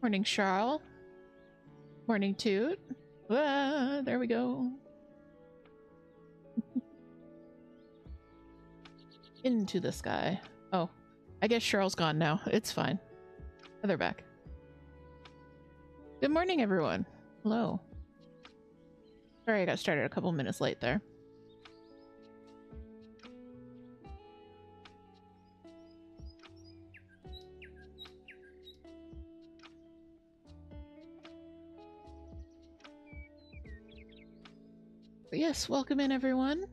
Morning, Charles. Morning, Toot. Ah, there we go. Into the sky. Oh, I guess Charles gone now. It's fine. Oh, they're back. Good morning, everyone. Hello. Sorry I got started a couple minutes late there. But yes, welcome in, everyone.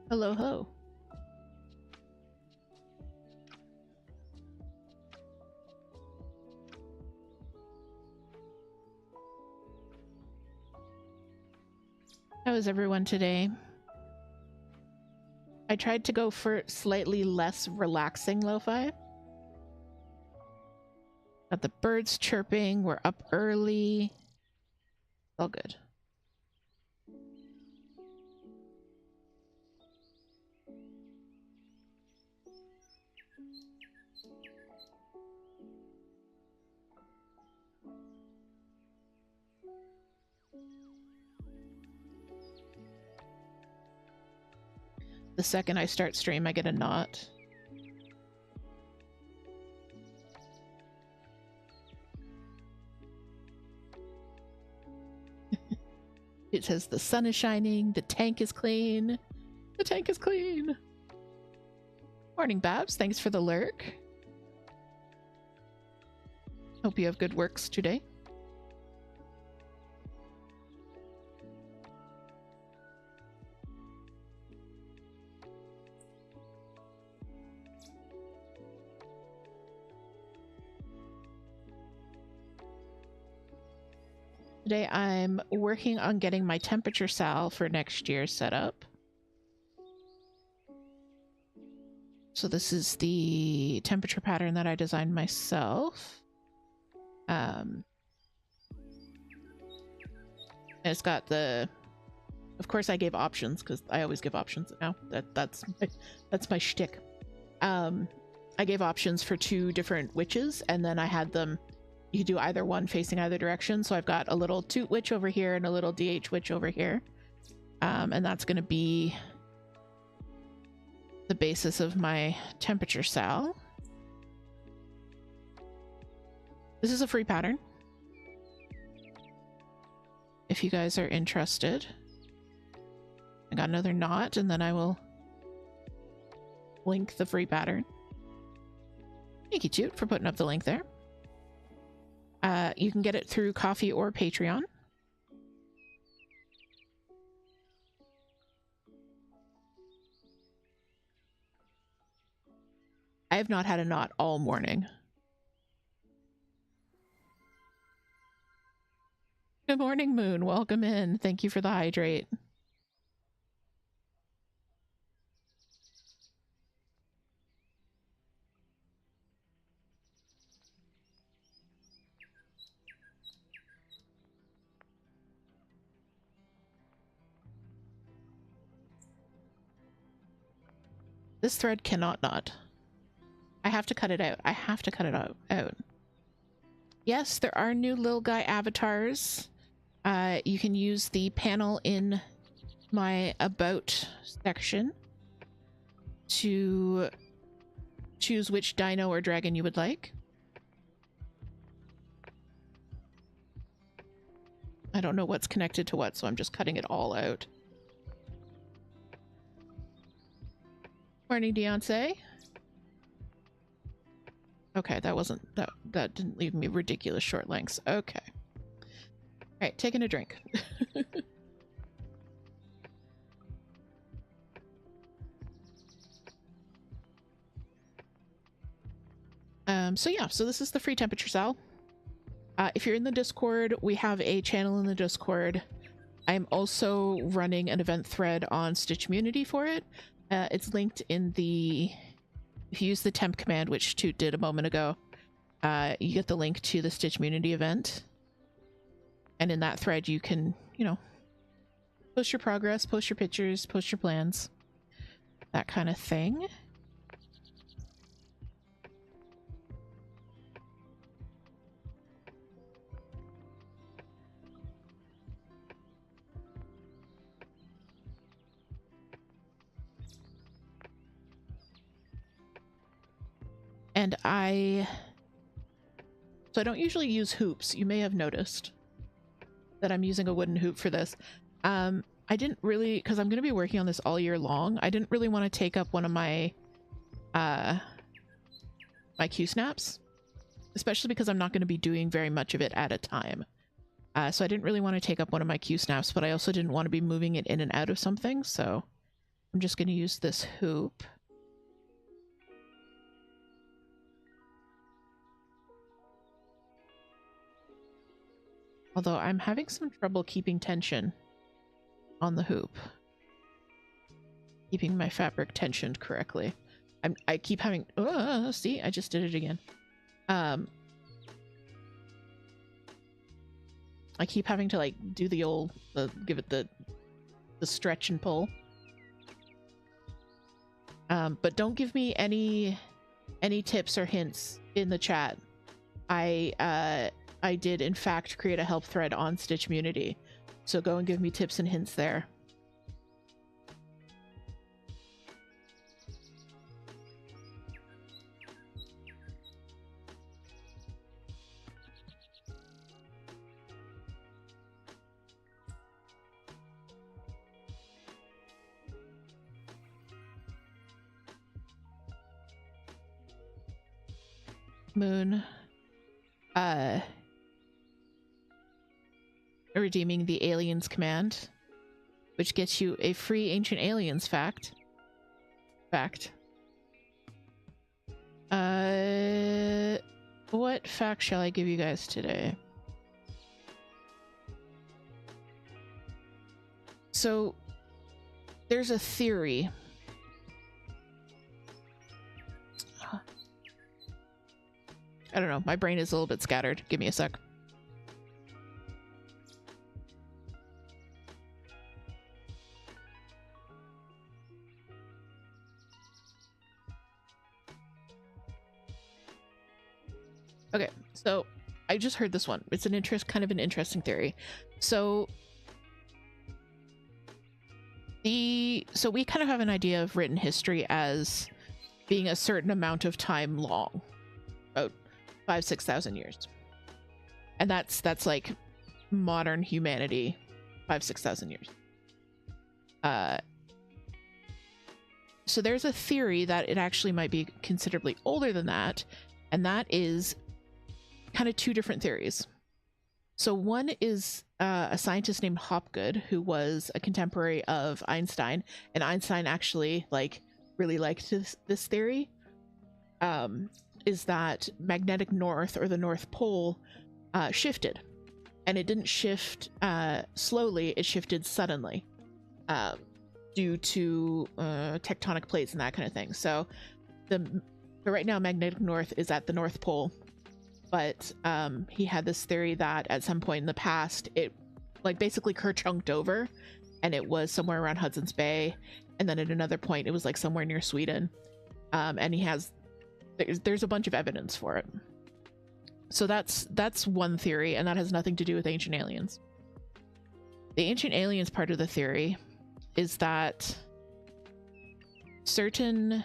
Hello, ho. How is everyone today? I tried to go for slightly less relaxing lo-fi. Got the birds chirping, we're up early. All good. The second I start stream, I get a knot. It says the sun is shining, the tank is clean. The tank is clean. Morning, Babs. Thanks for the lurk. Hope you have good works today. Today I'm working on getting my temperature sal for next year set up. So this is the temperature pattern that I designed myself. And it's got the, of course I gave options because I always give options now. That's my shtick. I gave options for 2 different witches, and then I had them, you could do either one facing either direction. So I've got a little Toot witch over here and a little DH witch over here. And that's going to be the basis of my temperature sal. This is a free pattern, if you guys are interested. I got another knot, and then I will link the free pattern. Thank you, Toot, for putting up the link there. You can get it through Ko-fi or Patreon. I have not had a knot all morning. Good morning, Moon. Welcome in. Thank you for the hydrate. This thread cannot knot. I have to cut it out. I have to cut it out. Yes, there are new little guy avatars. You can use the panel in my About section to choose which dino or dragon you would like. I don't know what's connected to what, so I'm just cutting it all out. Morning, Beyonce. Okay, that wasn't that didn't leave me ridiculous short lengths. Okay. All right, taking a drink. So yeah, so this is the free temperature sal. If you're in the Discord, we have a channel in the Discord. I'm also running an event thread on Stitchmunity for it. It's linked in the, if you use the temp command, which Toot did a moment ago, you get the link to the Stitchmunity event. And in that thread, you can, you know, post your progress, post your pictures, post your plans, that kind of thing. And so I don't usually use hoops. You may have noticed that I'm using a wooden hoop for this. I didn't really, because I'm going to be working on this all year long, I didn't really want to take up one of my my Q snaps, especially because I'm not going to be doing very much of it at a time. So I didn't really want to take up one of my Q snaps, but I also didn't want to be moving it in and out of something, so I'm just going to use this hoop. Although I'm having some trouble keeping tension on the hoop. Keeping my fabric tensioned correctly. I keep having... see, I just did it again. I keep having to, like, do the old... give it the stretch and pull. But don't give me any tips or hints in the chat. I did, in fact, create a help thread on Stitchmunity, so go and give me tips and hints there. Moon. Redeeming the aliens command, which gets you a free ancient aliens fact. What fact shall I give you guys today? So there's a theory. I don't know, my brain is a little bit scattered. Give me a sec. Okay, so I just heard this one. It's kind of an interesting theory. So we kind of have an idea of written history as being a certain amount of time long, about 5,000-6,000 years, and that's like modern humanity, 5,000-6,000 years. So there's a theory that it actually might be considerably older than that, and that is kind of two different theories. So one is a scientist named Hopgood, who was a contemporary of Einstein, and Einstein actually really liked this theory. Is that magnetic north, or the North Pole, shifted, and it didn't shift slowly, it shifted suddenly, due to tectonic plates and that kind of thing. So right now magnetic north is at the North Pole, but he had this theory that at some point in the past it basically kerchunked over, and it was somewhere around Hudson's Bay, and then at another point it was somewhere near Sweden, and there's a bunch of evidence for it. So that's one theory, and that has nothing to do with ancient aliens. The ancient aliens part of the theory is that certain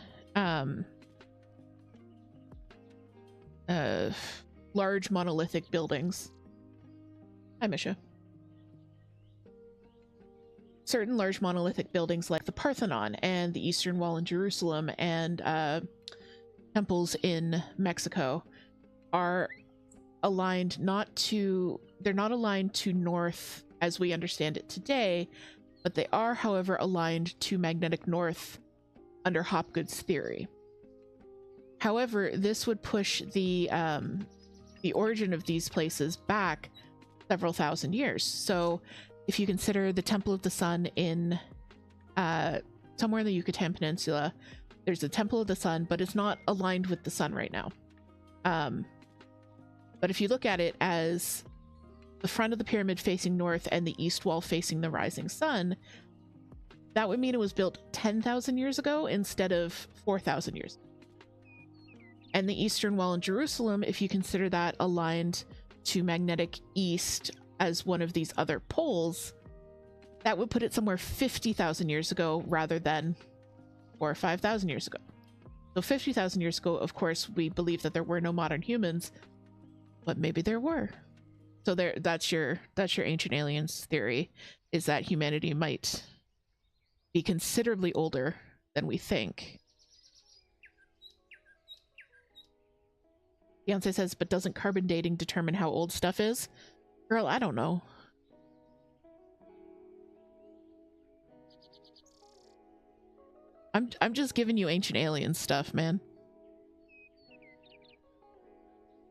large monolithic buildings. Hi, Misha. Certain large monolithic buildings like the Parthenon and the Eastern Wall in Jerusalem and temples in Mexico are aligned they're not aligned to north as we understand it today, but they are, however, aligned to magnetic north under Hopgood's theory. However, this would push the origin of these places back several thousand years. So if you consider the Temple of the Sun in somewhere in the Yucatan Peninsula, there's a Temple of the Sun, but it's not aligned with the sun right now. But if you look at it as the front of the pyramid facing north and the east wall facing the rising sun, that would mean it was built 10,000 years ago instead of 4,000 years. And the eastern wall in Jerusalem, if you consider that aligned to magnetic east as one of these other poles, that would put it somewhere 50,000 years ago rather than 4 or 5,000 years ago. So 50,000 years ago, of course, we believe that there were no modern humans, but maybe there were. So that's your ancient aliens theory, is that humanity might be considerably older than we think. Beyonce says, but doesn't carbon dating determine how old stuff is? Girl, I don't know. I'm just giving you ancient alien stuff, man.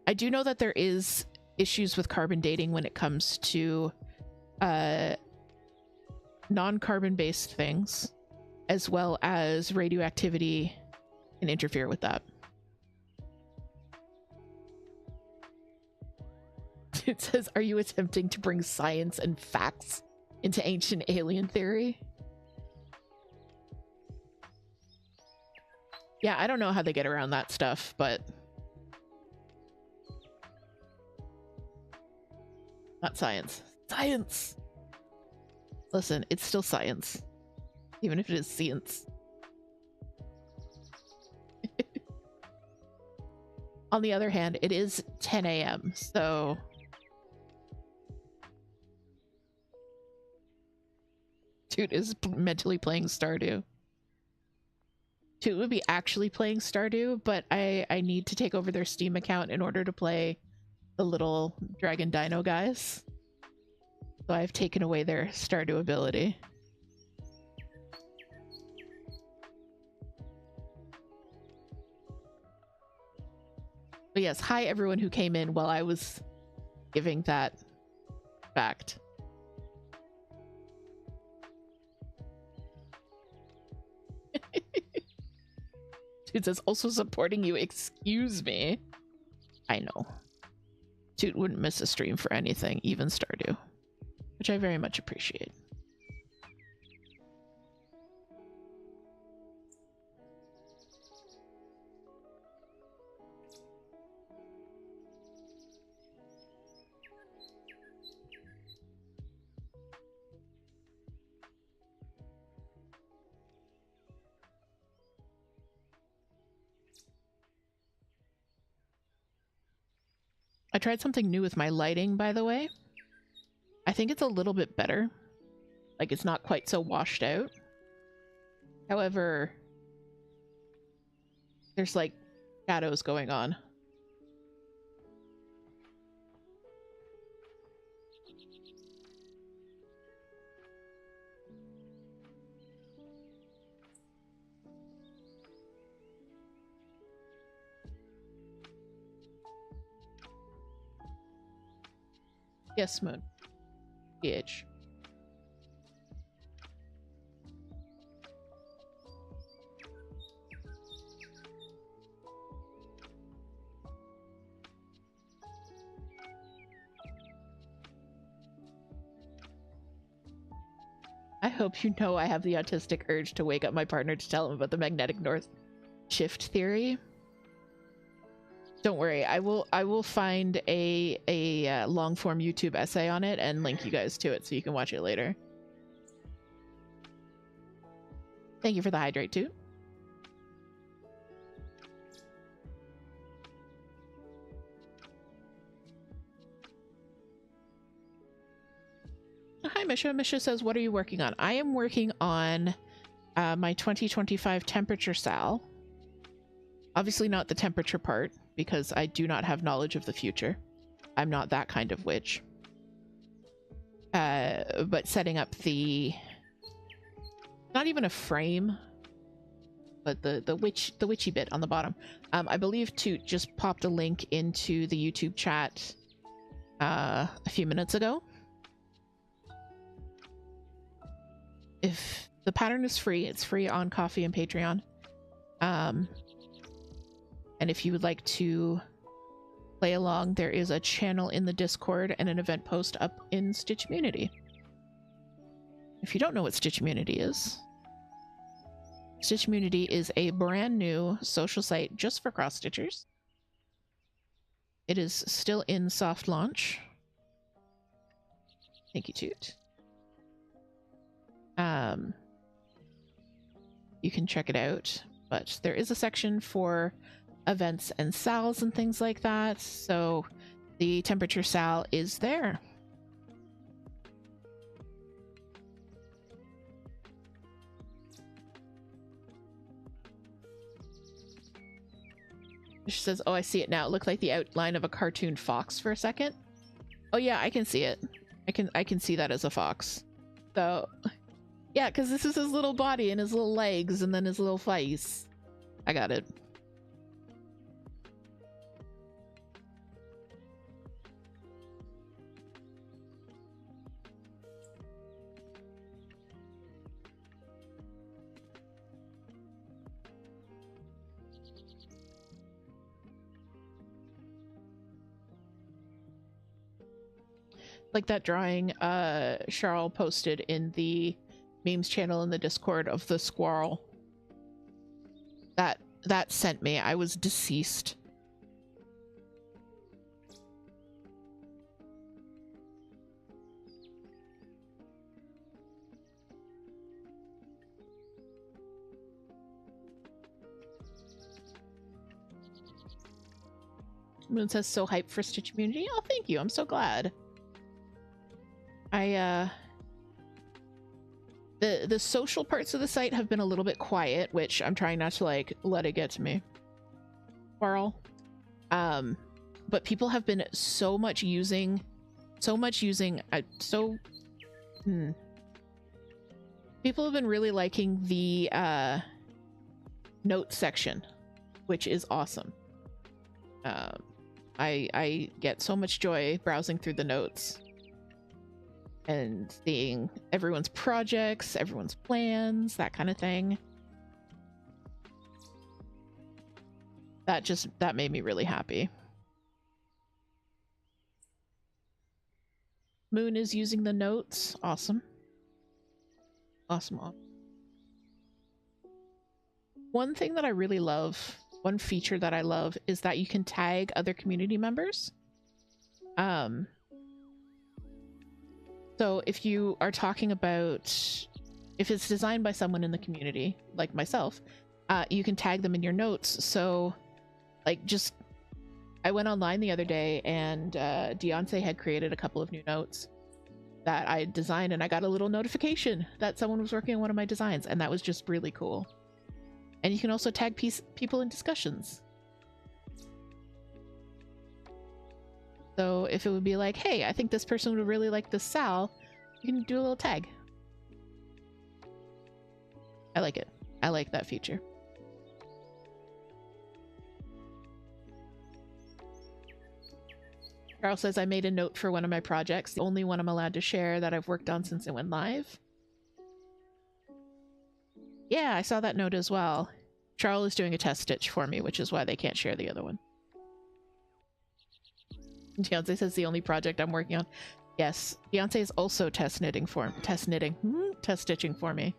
I do know that there is issues with carbon dating when it comes to non-carbon based things, as well as radioactivity can interfere with that. It says, are you attempting to bring science and facts into ancient alien theory? Yeah, I don't know how they get around that stuff, but not science. Science! Listen, it's still science, even if it is science. On the other hand, it is 10 a.m., so Toot is mentally playing Stardew. Toot would be actually playing Stardew, but I need to take over their Steam account in order to play the little dragon dino guys. So I've taken away their Stardew ability. But yes, hi everyone who came in while I was giving that fact. Toot says, also supporting you, excuse me. I know. Toot wouldn't miss a stream for anything, even Stardew, which I very much appreciate. I tried something new with my lighting, by the way. I think it's a little bit better. Like, it's not quite so washed out. However, there's like shadows going on. Yes, Moon. PH. I hope you know I have the autistic urge to wake up my partner to tell him about the magnetic north shift theory. Don't worry, I will find a long form YouTube essay on it and link you guys to it so you can watch it later. Thank you for the hydrate too. Hi Misha. Misha says, what are you working on? I am working on my 2025 temperature sal. Obviously not the temperature part, because I do not have knowledge of the future. I'm not that kind of witch. But setting up the... not even a frame, but the witchy bit on the bottom. I believe Toot just popped a link into the YouTube chat a few minutes ago. If the pattern is free, it's free on Ko-fi and Patreon. And if you would like to play along, there is a channel in the Discord and an event post up in Stitch Community. If you don't know what Stitch Community is a brand new social site just for cross stitchers. It is still in soft launch. Thank you, Toot. You can check it out, but there is a section for events and sals and things like that, so the temperature sal is there. She says, oh, I see it now. It looked like the outline of a cartoon fox for a second. Oh yeah, I can see it. I can see that as a fox. So yeah, because this is his little body and his little legs and then his little face. I got it. Like that drawing Charles posted in the memes channel in the Discord of the squirrel. That sent me. I was deceased. Moon says, so hyped for Stitch Community. Oh, thank you. I'm so glad. The social parts of the site have been a little bit quiet, which I'm trying not to like let it get to me. Squirrel. But people have been so much using people have been really liking the notes section, which is awesome. I get so much joy browsing through the notes and seeing everyone's projects, everyone's plans, that kind of thing. That made me really happy. Moon is using the notes. Awesome. Awesome. One thing that I really love, one feature that I love, is that you can tag other community members. So if you are talking about, if it's designed by someone in the community, like myself, you can tag them in your notes. So like I went online the other day and Deontay had created a couple of new notes that I designed, and I got a little notification that someone was working on one of my designs, and that was just really cool. And you can also tag people in discussions. So if it would be like, hey, I think this person would really like this Sal, you can do a little tag. I like it. I like that feature. Charles says, I made a note for one of my projects, the only one I'm allowed to share that I've worked on since it went live. Yeah, I saw that note as well. Charles is doing a test stitch for me, which is why they can't share the other one. Beyonce says the only project I'm working on. Yes, Beyonce is also test stitching for me.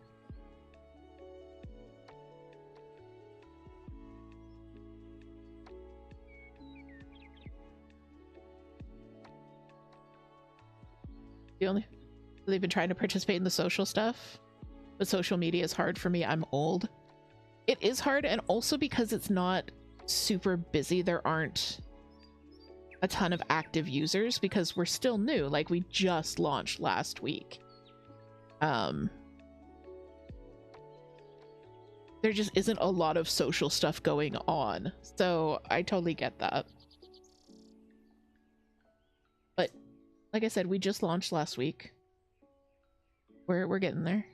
They've been trying to participate in the social stuff, but social media is hard for me. I'm old. It is hard, and also because it's not super busy, there aren't a ton of active users because we're still new. Like, we just launched last week. There just isn't a lot of social stuff going on, so I totally get that. But like I said, we just launched last week. We're getting there.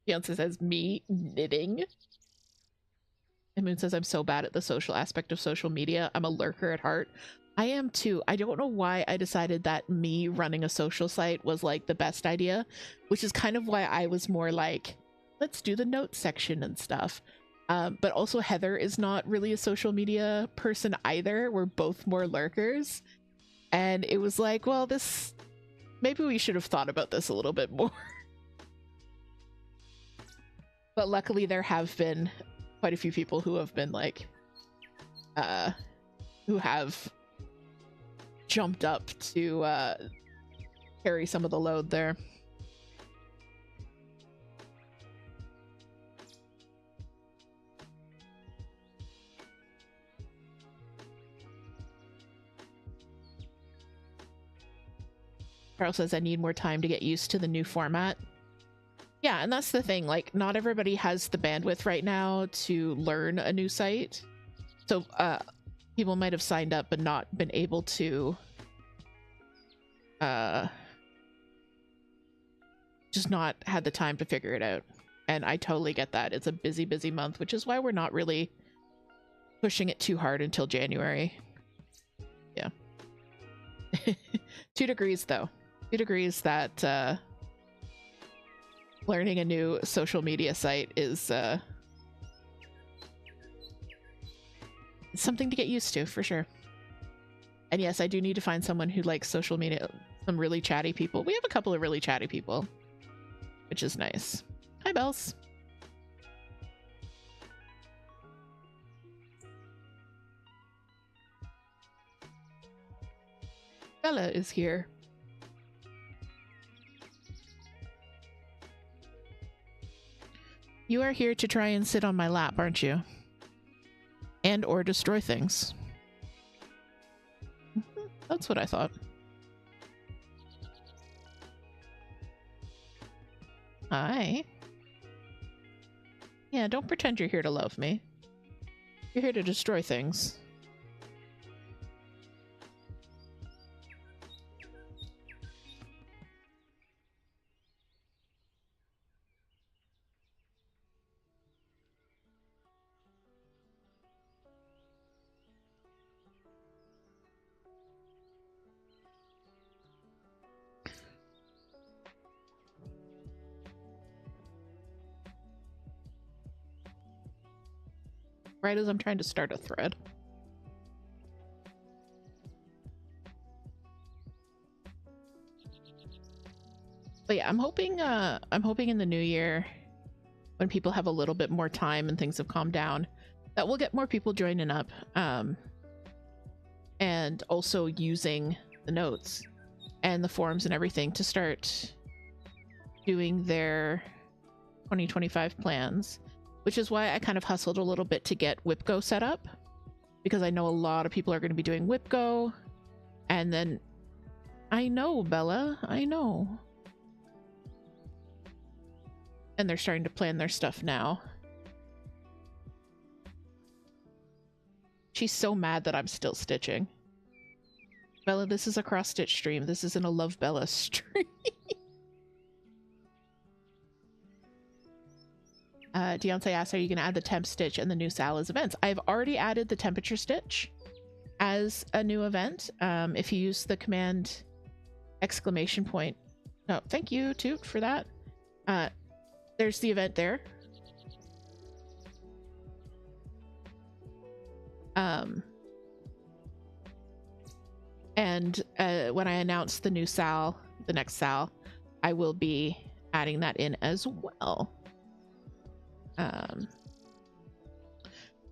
Beyonce says, me knitting. And Moon says, I'm so bad at the social aspect of social media. I'm a lurker at heart. I am too. I don't know why I decided that me running a social site was like the best idea, which is kind of why I was more like, let's do the notes section and stuff. But also Heather is not really a social media person either. We're both more lurkers. And it was like, well, this, maybe we should have thought about this a little bit more. But luckily there have been quite a few people who have been like, who have jumped up to carry some of the load there. Carl says, I need more time to get used to the new format. Yeah, and that's the thing. Like, not everybody has the bandwidth right now to learn a new site. So, people might have signed up but not been able to just not had the time to figure it out. And I totally get that. It's a busy, busy month, which is why we're not really pushing it too hard until January. Yeah. 2 degrees, though. 2 degrees that learning a new social media site is something to get used to, for sure. And yes, I do need to find someone who likes social media, some really chatty people. We have a couple of really chatty people, which is nice. Hi, Bells. Bella is here. You are here to try and sit on my lap, aren't you? And or destroy things. That's what I thought. Hi. Yeah, don't pretend you're here to love me. You're here to destroy things. Right as I'm trying to start a thread. But yeah, I'm hoping in the new year, when people have a little bit more time and things have calmed down, that we'll get more people joining up. And also using the notes and the forums and everything to start doing their 2025 plans. Which is why I kind of hustled a little bit to get WhipGo set up, because I know a lot of people are going to be doing WhipGo. And then I know, Bella, I know. And they're starting to plan their stuff now. She's so mad that I'm still stitching. Bella, this is a cross-stitch stream. This isn't a Love Bella stream. Deontay asks, are you going to add the temp stitch and the new Sal as events? I've already added the temperature stitch as a new event. If you use the command exclamation point. Oh, thank you, Toot, for that. There's the event there. And when I announce the new Sal, the next Sal, I will be adding that in as well.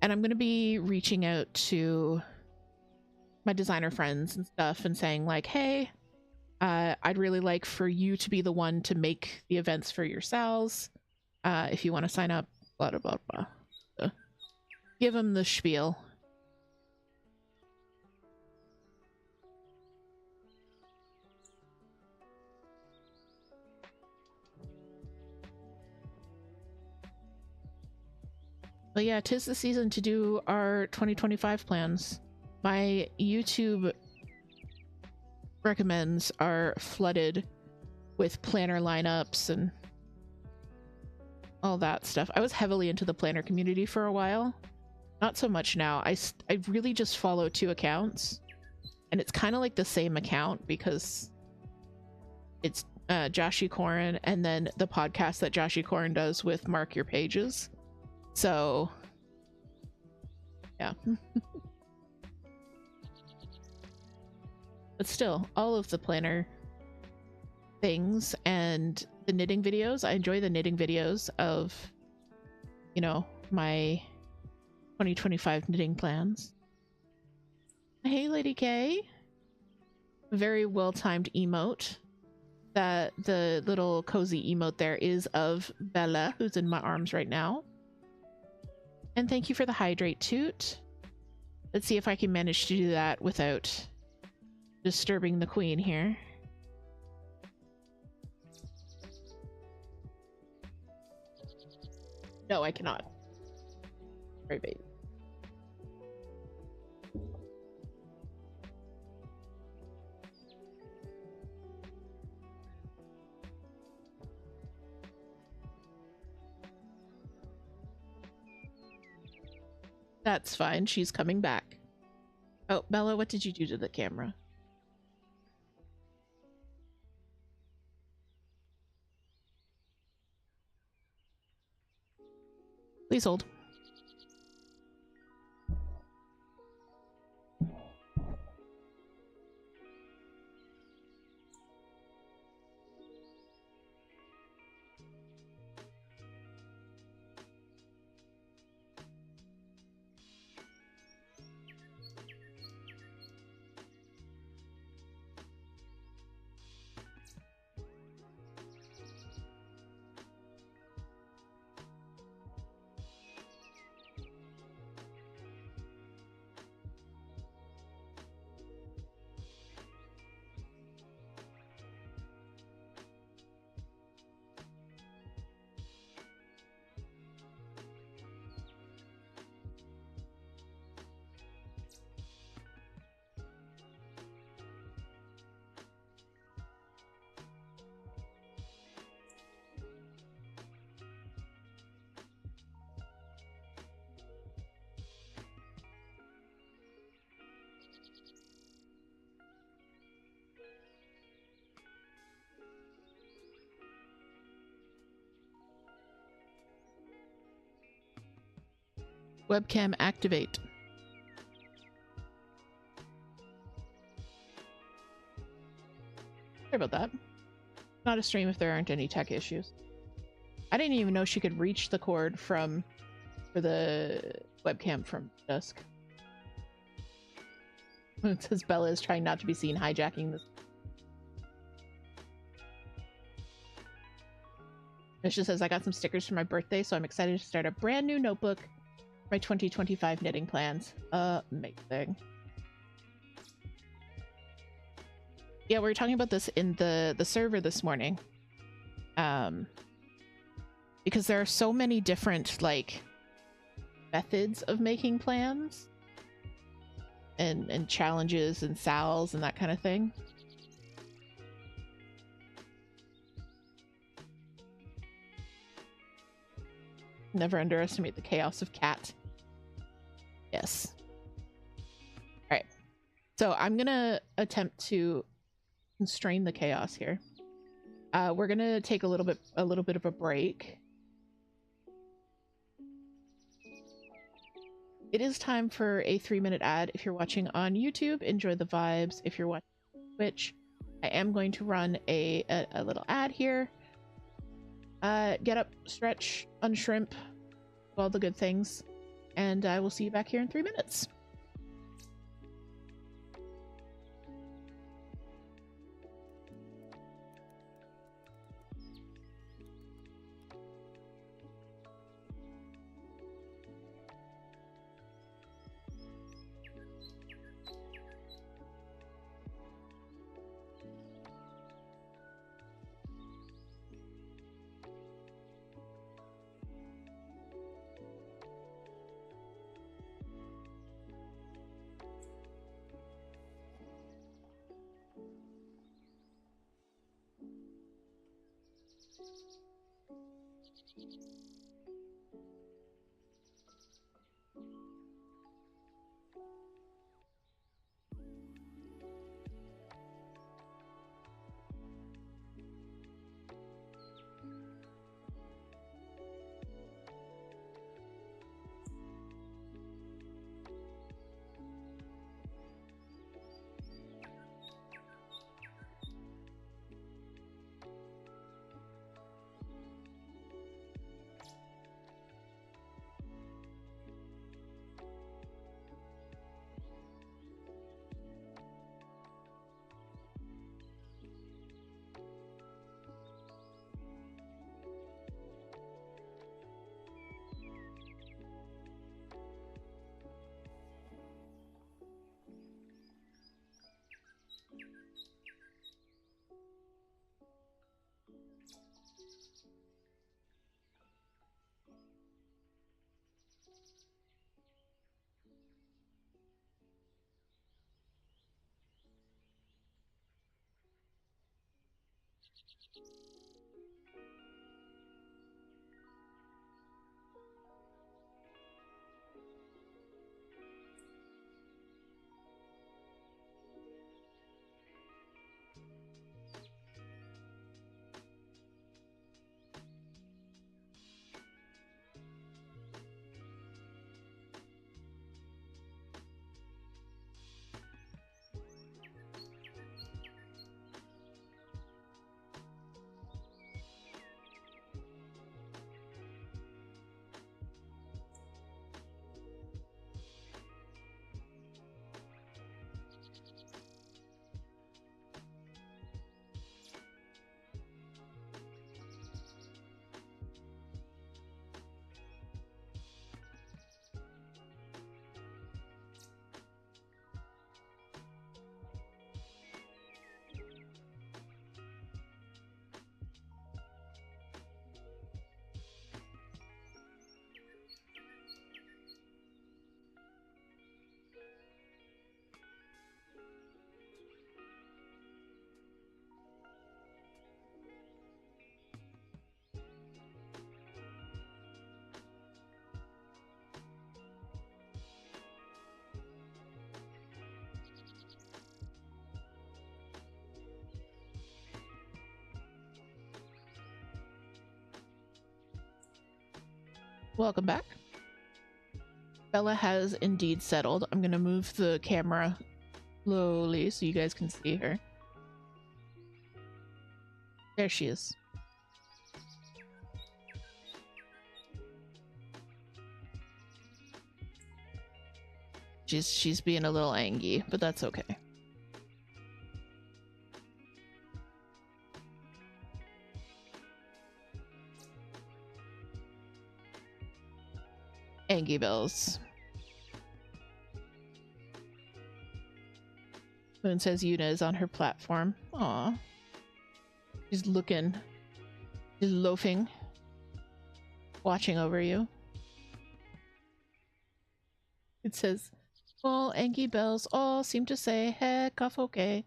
And I'm going to be reaching out to my designer friends and stuff and saying like, hey, I'd really like for you to be the one to make the events for your Sals. If you want to sign up, blah, blah, blah, blah. Give them the spiel. But yeah, 'tis the season to do our 2025 plans. My YouTube recommends are flooded with planner lineups and all that stuff. I was heavily into the planner community for a while. Not so much now. I really just follow 2 accounts. And it's kind of like the same account because it's Joshy Corin, and then the podcast that Joshy Corin does with Mark Your Pages. So yeah. But still, all of the planner things and the knitting videos, I enjoy the knitting videos of, you know, my 2025 knitting plans. Hey Lady K. Very well timed emote. That the little cozy emote there is of Bella, who's in my arms right now. And thank you for the hydrate, Toot. Let's see if I can manage to do that without disturbing the queen here. No, I cannot. Sorry, babe. That's fine. She's coming back. Oh, Bella, what did you do to the camera? Please hold. Webcam activate. Sorry about that. Not a stream if there aren't any tech issues. I didn't even know she could reach the cord for the webcam from dusk. It says Bella is trying not to be seen hijacking this. It just says I got some stickers for my birthday, so I'm excited to start a brand new notebook for my 2025 knitting plans. Amazing. Yeah, we were talking about this in the server this morning. Because there are so many different, like, methods of making plans. And challenges and sals and that kind of thing. Never underestimate the chaos of cat. Yes. Alright. So I'm gonna attempt to constrain the chaos here. We're gonna take a little bit of a break. It is time for a 3-minute ad. If you're watching on YouTube, enjoy the vibes. If you're watching Twitch, I am going to run a little ad here. Get up, stretch, unshrimp, all the good things, and I will see you back here in 3 minutes. welcome back. Bella has indeed settled. I'm gonna move the camera slowly so you guys can see her. There she is. She's being a little angry, but that's okay. Angie bells. Moon says Yuna is on her platform. Aw. She's looking. She's loafing. Watching over you. It says, all Angie bells all seem to say heck off okay.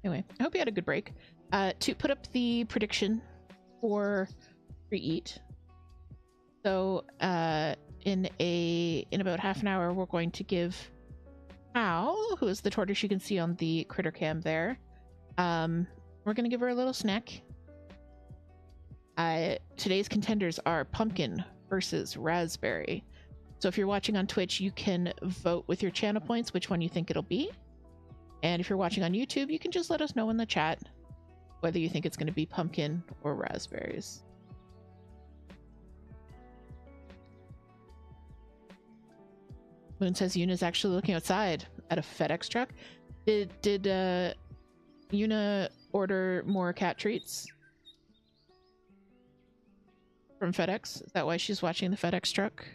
Anyway, I hope you had a good break. To put up the prediction for pre-eat. So, in about half an hour, we're going to give Al, who is the tortoise you can see on the critter cam there, we're gonna give her a little snack. Today's contenders are pumpkin versus raspberry. So if you're watching on Twitch, you can vote with your channel points which one you think it'll be. And if you're watching on YouTube, you can just let us know in the chat whether you think it's going to be pumpkin or raspberries. Moon says Yuna's actually looking outside at a FedEx truck. Did Yuna order more cat treats from FedEx? Is that why she's watching the FedEx truck?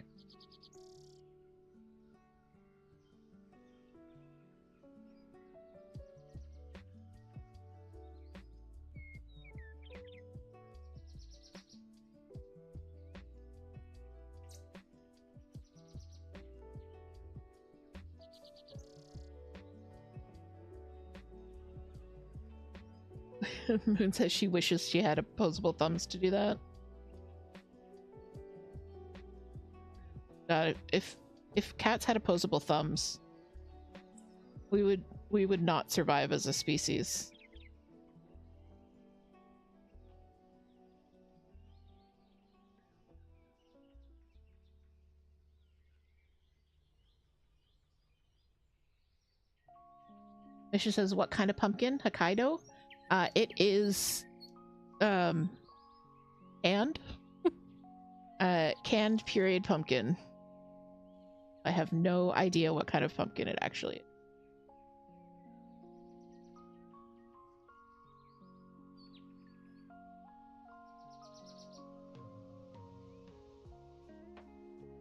Moon says she wishes she had opposable thumbs to do that. God, if cats had opposable thumbs, we would not survive as a species. Misha says, what kind of pumpkin? Hokkaido? It is canned canned pureed pumpkin. I have no idea what kind of pumpkin it actually is.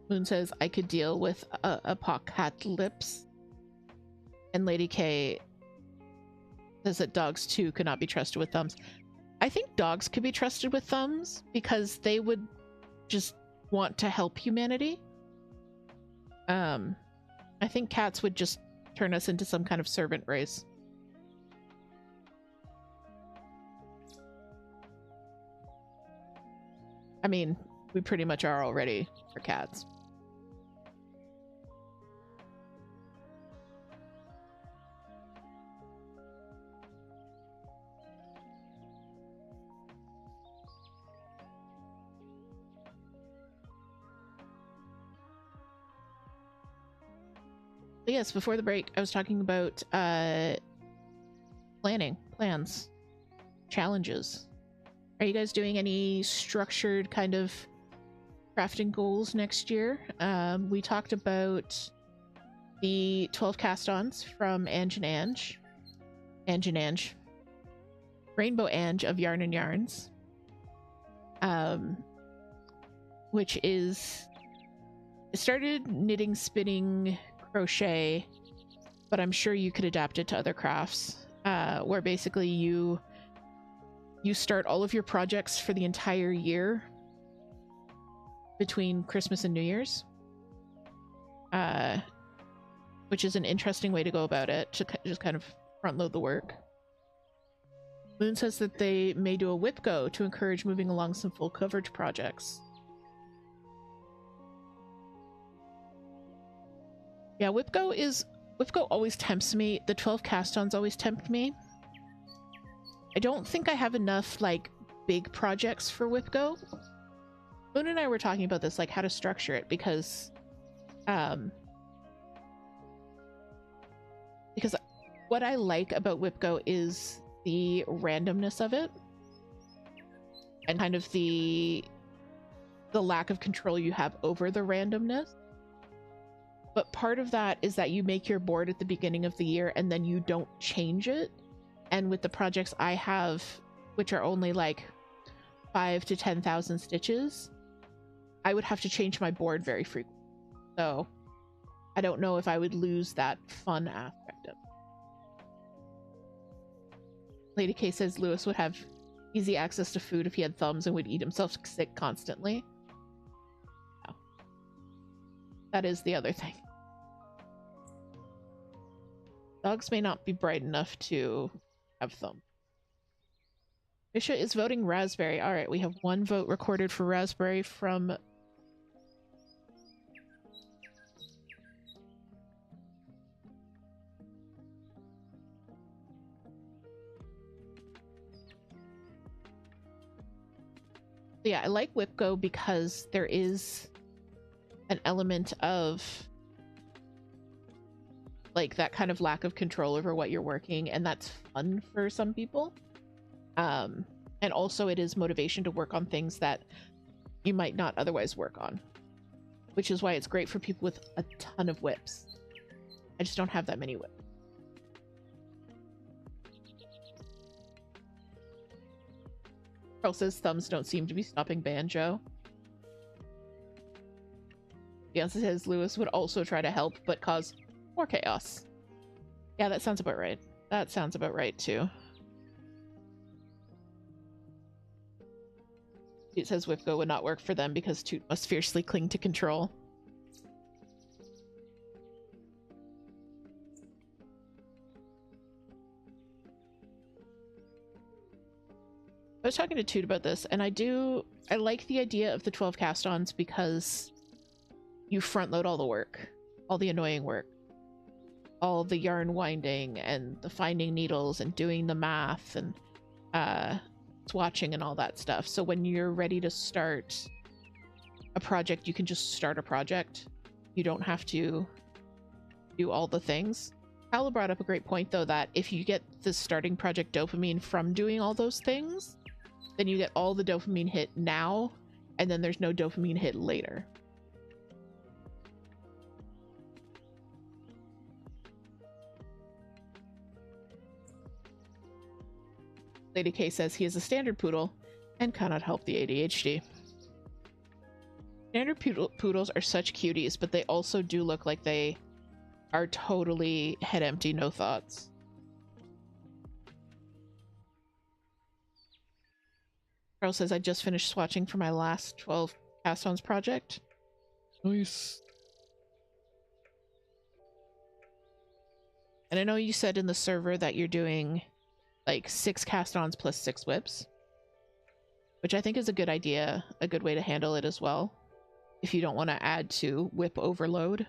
Moon says I could deal with apocalypse. And Lady K says that dogs too could not be trusted with thumbs. I think dogs could be trusted with thumbs because they would just want to help humanity. I think cats would just turn us into some kind of servant race. I mean, we pretty much are already for cats. But yes, before the break, I was talking about plans, challenges. Are you guys doing any structured kind of crafting goals next year? We talked about the 12 cast-ons from Ange and Ange. Rainbow Ange of Yarn and Yarns. Which is... It started knitting, spinning, crochet, but I'm sure you could adapt it to other crafts, where basically you start all of your projects for the entire year between Christmas and New Year's, which is an interesting way to go about it, to just kind of front load the work. Moon says that they may do a whip go to encourage moving along some full coverage projects. Yeah, Whipco always tempts me. The 12 cast-ons always tempt me. I don't think I have enough like big projects for Whipco. Moon and I were talking about this, like how to structure it, because what I like about Whipco is the randomness of it and kind of the lack of control you have over the randomness. But part of that is that you make your board at the beginning of the year and then you don't change it. And with the projects I have, which are only like 5,000 to 10,000 stitches, I would have to change my board very frequently. So I don't know if I would lose that fun aspect of it. Lady K says Lewis would have easy access to food if he had thumbs and would eat himself sick constantly. No. That is the other thing. Dogs may not be bright enough to have thumbs. Misha is voting raspberry. All right, we have one vote recorded for raspberry from... Yeah, I like Whipco because there is an element of like that kind of lack of control over what you're working, and that's fun for some people. And also it is motivation to work on things that you might not otherwise work on, which is why it's great for people with a ton of whips. I just don't have that many whips. Carl says thumbs don't seem to be stopping Banjo. Beyonce says Lewis would also try to help, but cause more chaos. Yeah, that sounds about right. That sounds about right, too. It says Whipco would not work for them because Toot must fiercely cling to control. I was talking to Toot about this, and I like the idea of the 12 cast-ons because you front load all the work, all the annoying work, all the yarn winding and the finding needles and doing the math and swatching and all that stuff. So when you're ready to start a project, you can just start a project. You don't have to do all the things. Paula brought up a great point, though, that if you get the starting project dopamine from doing all those things, then you get all the dopamine hit now, and then there's no dopamine hit later. Lady K says he is a standard poodle and cannot help the ADHD. Standard poodles are such cuties, but they also do look like they are totally head empty, no thoughts. Carl says I just finished swatching for my last 12 cast-ons project. Nice. And I know you said in the server that you're doing like 6 cast-ons plus 6 whips, which I think is a good idea, a good way to handle it as well, if you don't want to add to whip overload.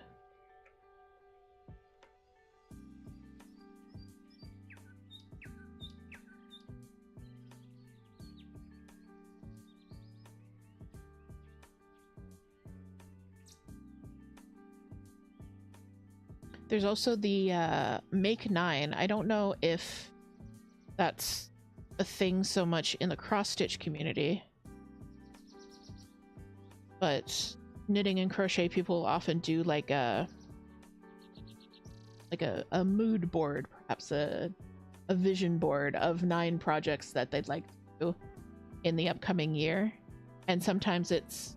There's also the Make 9. I don't know if that's a thing so much in the cross-stitch community, but knitting and crochet people often do like a mood board, perhaps a vision board of 9 projects that they'd like to do in the upcoming year. And sometimes it's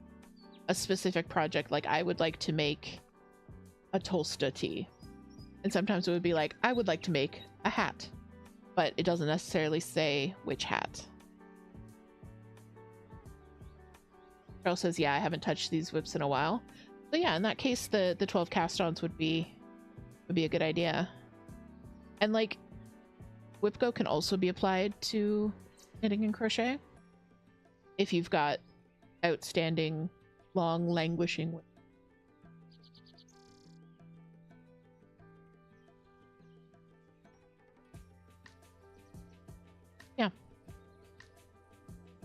a specific project, like I would like to make a Tolsta tee. And sometimes it would be like, I would like to make a hat, but it doesn't necessarily say which hat. Carol says, yeah, I haven't touched these whips in a while. So yeah, in that case, the 12 cast-ons would be a good idea. And like, Whipco can also be applied to knitting and crochet if you've got outstanding, long, languishing whips.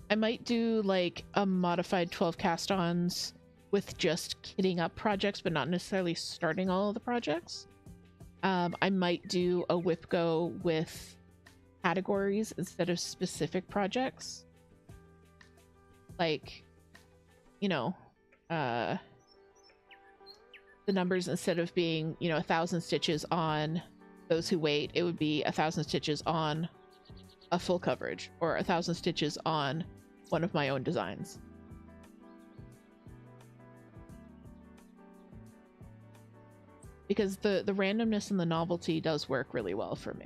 I might do like a modified 12 cast-ons with just kitting up projects, but not necessarily starting all of the projects. I might do a whip go with categories instead of specific projects. Like, you know, the numbers, instead of being, you know, 1,000 stitches on those who wait, it would be 1,000 stitches on a full coverage, or 1,000 stitches on one of my own designs. Because the randomness and the novelty does work really well for me.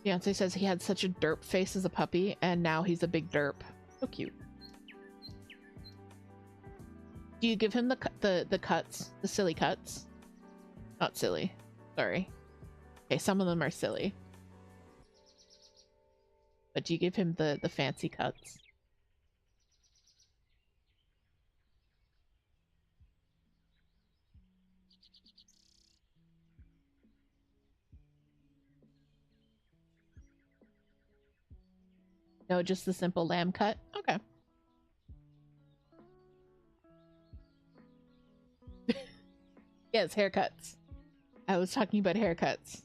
Beyonce says he had such a derp face as a puppy, and now he's a big derp. So cute. Do you give him the cuts, the silly cuts? Not silly. Sorry. Okay, some of them are silly. But do you give him the fancy cuts? No, just the simple lamb cut? Okay. Yes, haircuts. I was talking about haircuts.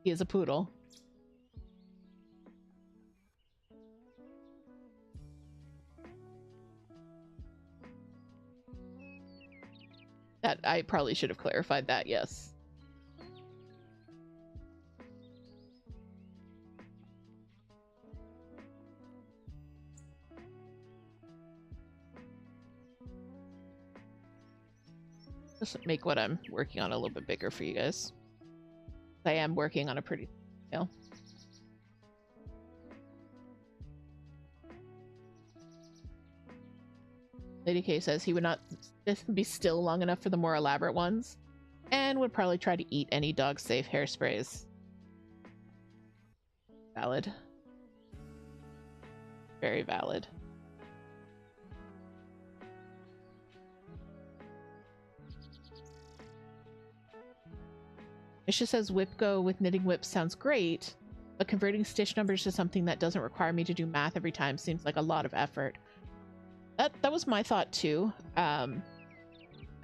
He is a poodle. That I probably should have clarified that, yes. Just make what I'm working on a little bit bigger for you guys. I am working on a pretty scale. Lady K says he would not be still long enough for the more elaborate ones, and would probably try to eat any dog-safe hairsprays. Valid. Very valid. Misha says whip go with knitting whips sounds great, but converting stitch numbers to something that doesn't require me to do math every time seems like a lot of effort. That was my thought too. I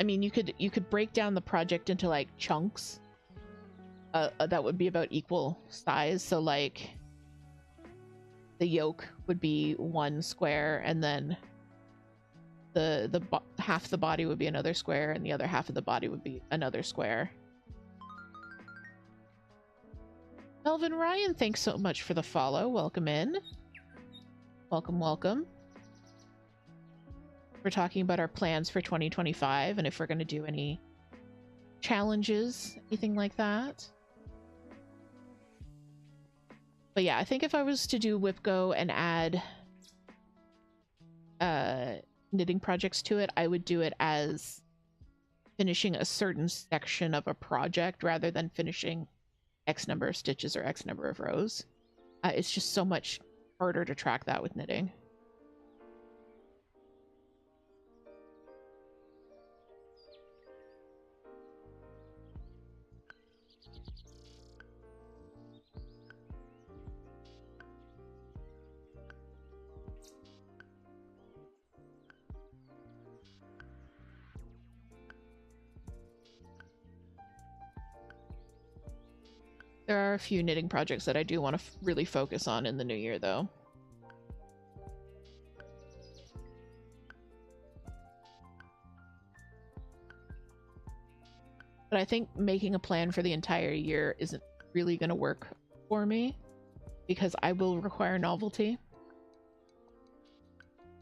mean, you could break down the project into like chunks. That would be about equal size. So like the yoke would be one square, and then half the body would be another square, and the other half of the body would be another square. Melvin Ryan, thanks so much for the follow. Welcome in. Welcome, welcome. We're talking about our plans for 2025 and if we're going to do any challenges, anything like that. But yeah, I think if I was to do Whip Go and add knitting projects to it, I would do it as finishing a certain section of a project rather than finishing X number of stitches or X number of rows. It's just so much harder to track that with knitting. There are a few knitting projects that I do want to really focus on in the new year, though. But I think making a plan for the entire year isn't really going to work for me because I will require novelty.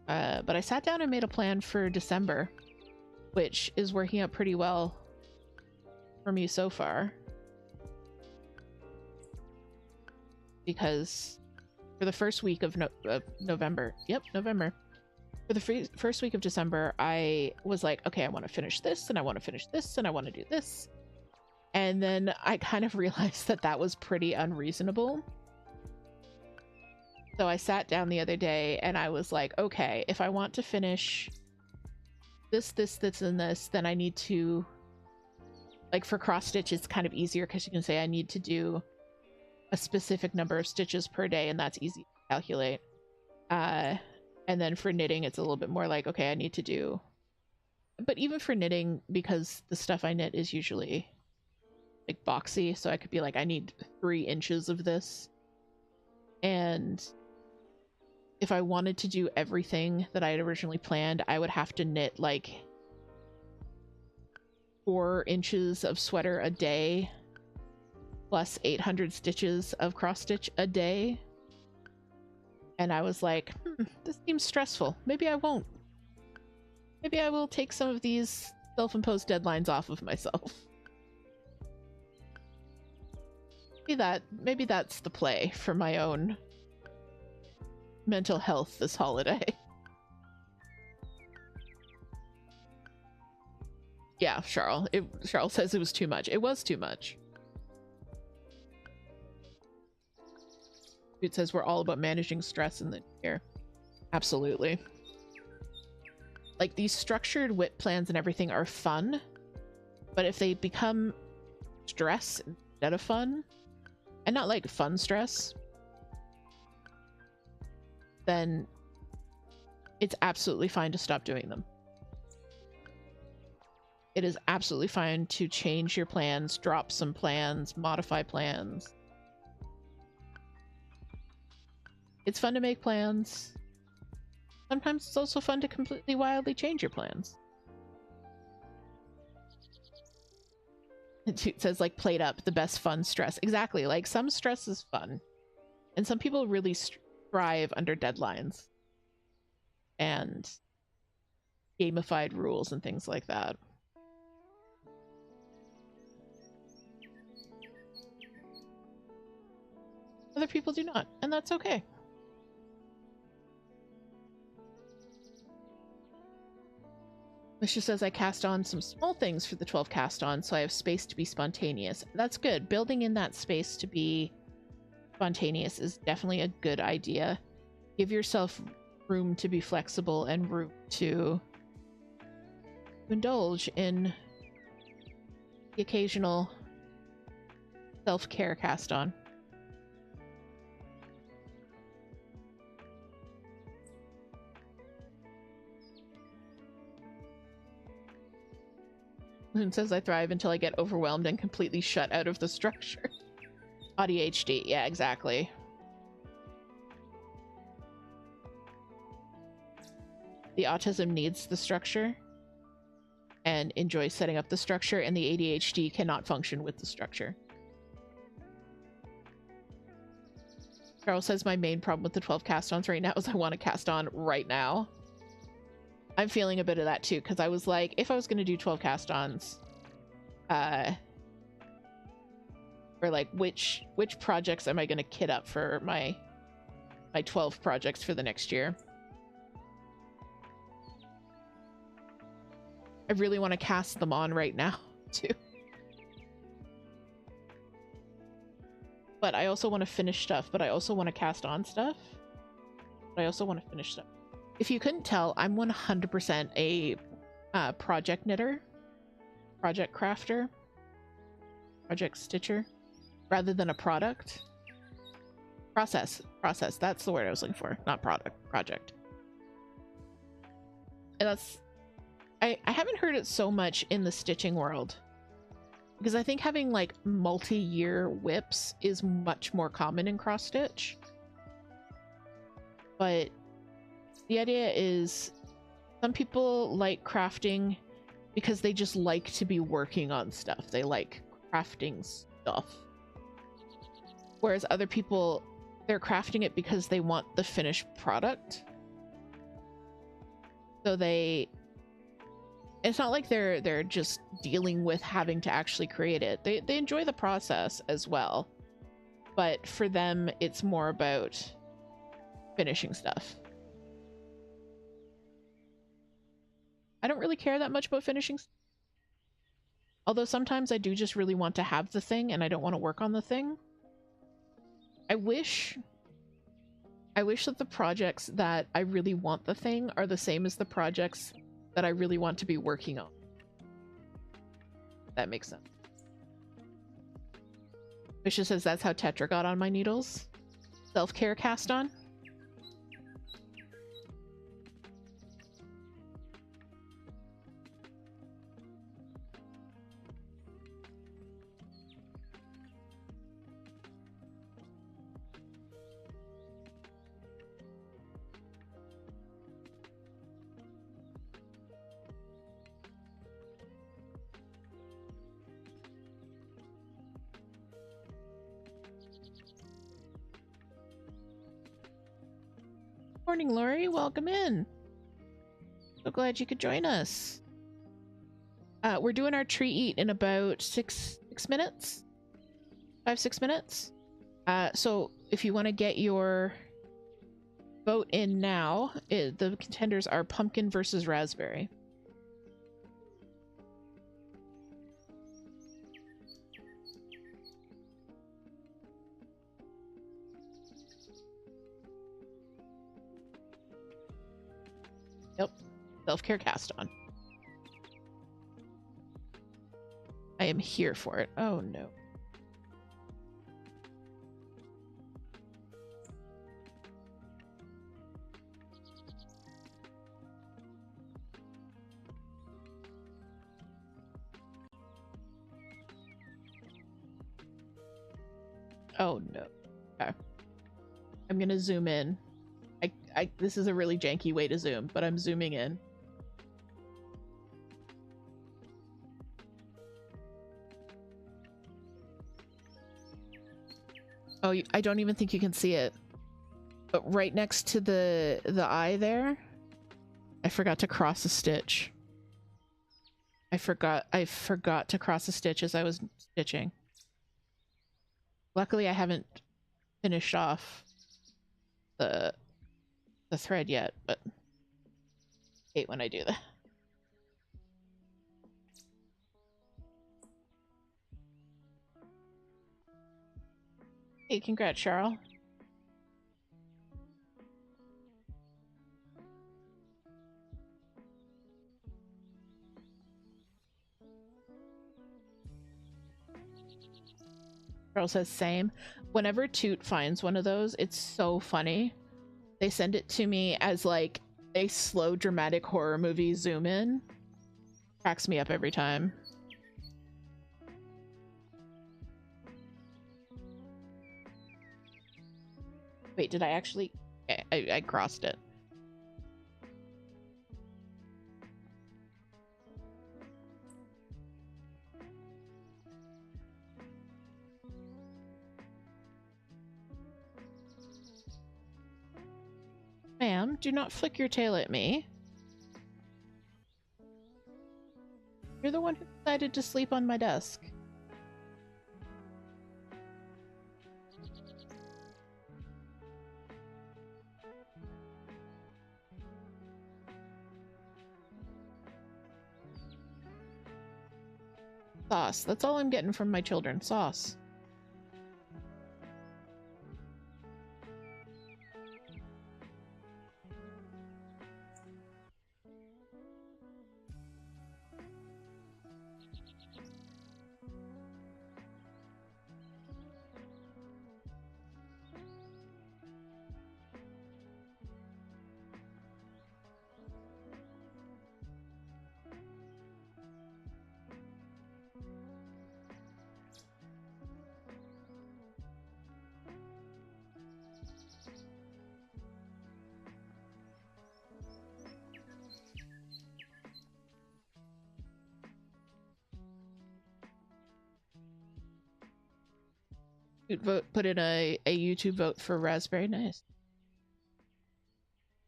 But I sat down and made a plan for December, which is working out pretty well for me so far. Because for the first week of November, for the first week of December, I was like, okay, I want to finish this, and I want to finish this, and I want to do this. And then I kind of realized that that was pretty unreasonable. So I sat down the other day and I was like, okay, if I want to finish this, and this, then I need to like for cross stitch, it's kind of easier because you can say I need to do a specific number of stitches per day, and that's easy to calculate. And then for knitting, it's a little bit more like, okay, I need to do, but even for knitting, because the stuff I knit is usually like boxy, so I could be like, I need 3 inches of this. And if I wanted to do everything that I had originally planned, I would have to knit like 4 inches of sweater a day plus 800 stitches of cross stitch a day. And I was like, this seems stressful. Maybe I won't. Maybe I will take some of these self-imposed deadlines off of myself. Maybe that's the play for my own mental health this holiday. Yeah, Charles. Charles says it was too much. It was too much. It says we're all about managing stress in the year. Absolutely. Like, these structured WIP plans and everything are fun, but if they become stress instead of fun, and not like fun stress, then it's absolutely fine to stop doing them. It is absolutely fine to change your plans, drop some plans, modify plans. It's fun to make plans. Sometimes it's also fun to completely wildly change your plans. And Toot says, like, played up, the best fun stress. Exactly, like, some stress is fun. And some people really thrive under deadlines. And gamified rules and things like that. Other people do not, and that's okay. Misha says, I cast on some small things for the 12 cast on, so I have space to be spontaneous. That's good. Building in that space to be spontaneous is definitely a good idea. Give yourself room to be flexible and room to indulge in the occasional self-care cast on. Moon says, I thrive until I get overwhelmed and completely shut out of the structure. ADHD, yeah, exactly. The autism needs the structure and enjoys setting up the structure, and the ADHD cannot function with the structure. Carol says, my main problem with the 12 cast-ons right now is I want to cast on right now. I'm feeling a bit of that too, because I was like, if I was going to do 12 cast-ons, or like which projects am I going to kit up for my 12 projects for the next year? I really want to cast them on right now too. But I also want to finish stuff, but I also want to cast on stuff. But I also want to finish stuff. If you couldn't tell, I'm 100% a project knitter, project crafter, project stitcher, rather than a product. Process, that's the word I was looking for, not product, project. And that's, I haven't heard it so much in the stitching world, because I think having like multi-year whips is much more common in cross stitch. But the idea is, some people like crafting because they just like to be working on stuff. They like crafting stuff. Whereas other people, they're crafting it because they want the finished product. So it's not like they're just dealing with having to actually create it. They enjoy the process as well. But for them, it's more about finishing stuff. I don't really care that much about finishing. Although sometimes I do just really want to have the thing and I don't want to work on the thing. I wish that the projects that I really want the thing are the same as the projects that I really want to be working on. If that makes sense. Misha says that's how Tetra got on my needles. Self-care cast on. Morning, Lori. Welcome in. So glad you could join us. We're doing our tree eat in about 6 minutes. 5-6 minutes. So if you want to get your vote in now, the contenders are pumpkin versus raspberry. Yep. Self-care cast on. I am here for it. Oh no. Oh no. Okay. I'm gonna zoom in. This is a really janky way to zoom, but I'm zooming in. Oh, I don't even think you can see it. But right next to the eye there, I forgot to cross a stitch. I forgot to cross a stitch as I was stitching. Luckily, I haven't finished off the thread yet, but I hate when I do that. Hey, congrats, Charles. Charles says same. Whenever Toot finds one of those, it's so funny. They send it to me as like a slow dramatic horror movie zoom in. Cracks me up every time. Wait, did I actually? I crossed it. Ma'am, do not flick your tail at me. You're the one who decided to sleep on my desk. Sauce. That's all I'm getting from my children. Sauce. Put in a YouTube vote for raspberry. Nice.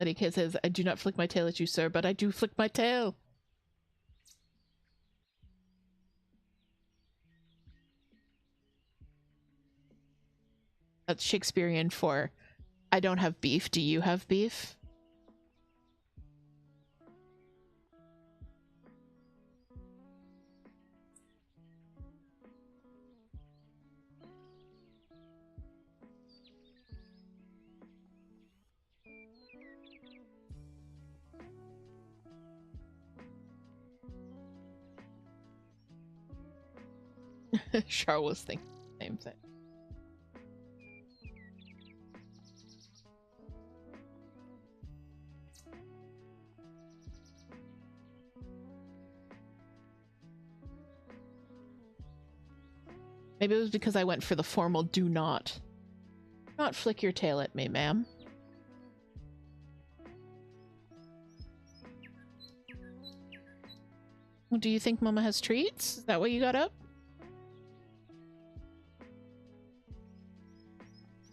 Eddie Kid says, I do not flick my tail at you, sir, but I do flick my tail. That's Shakespearean for I don't have beef. Do you have beef? Char was thinking the same thing. Maybe it was because I went for the formal do not flick your tail at me, ma'am. Do you think Mama has treats? Is that what you got up?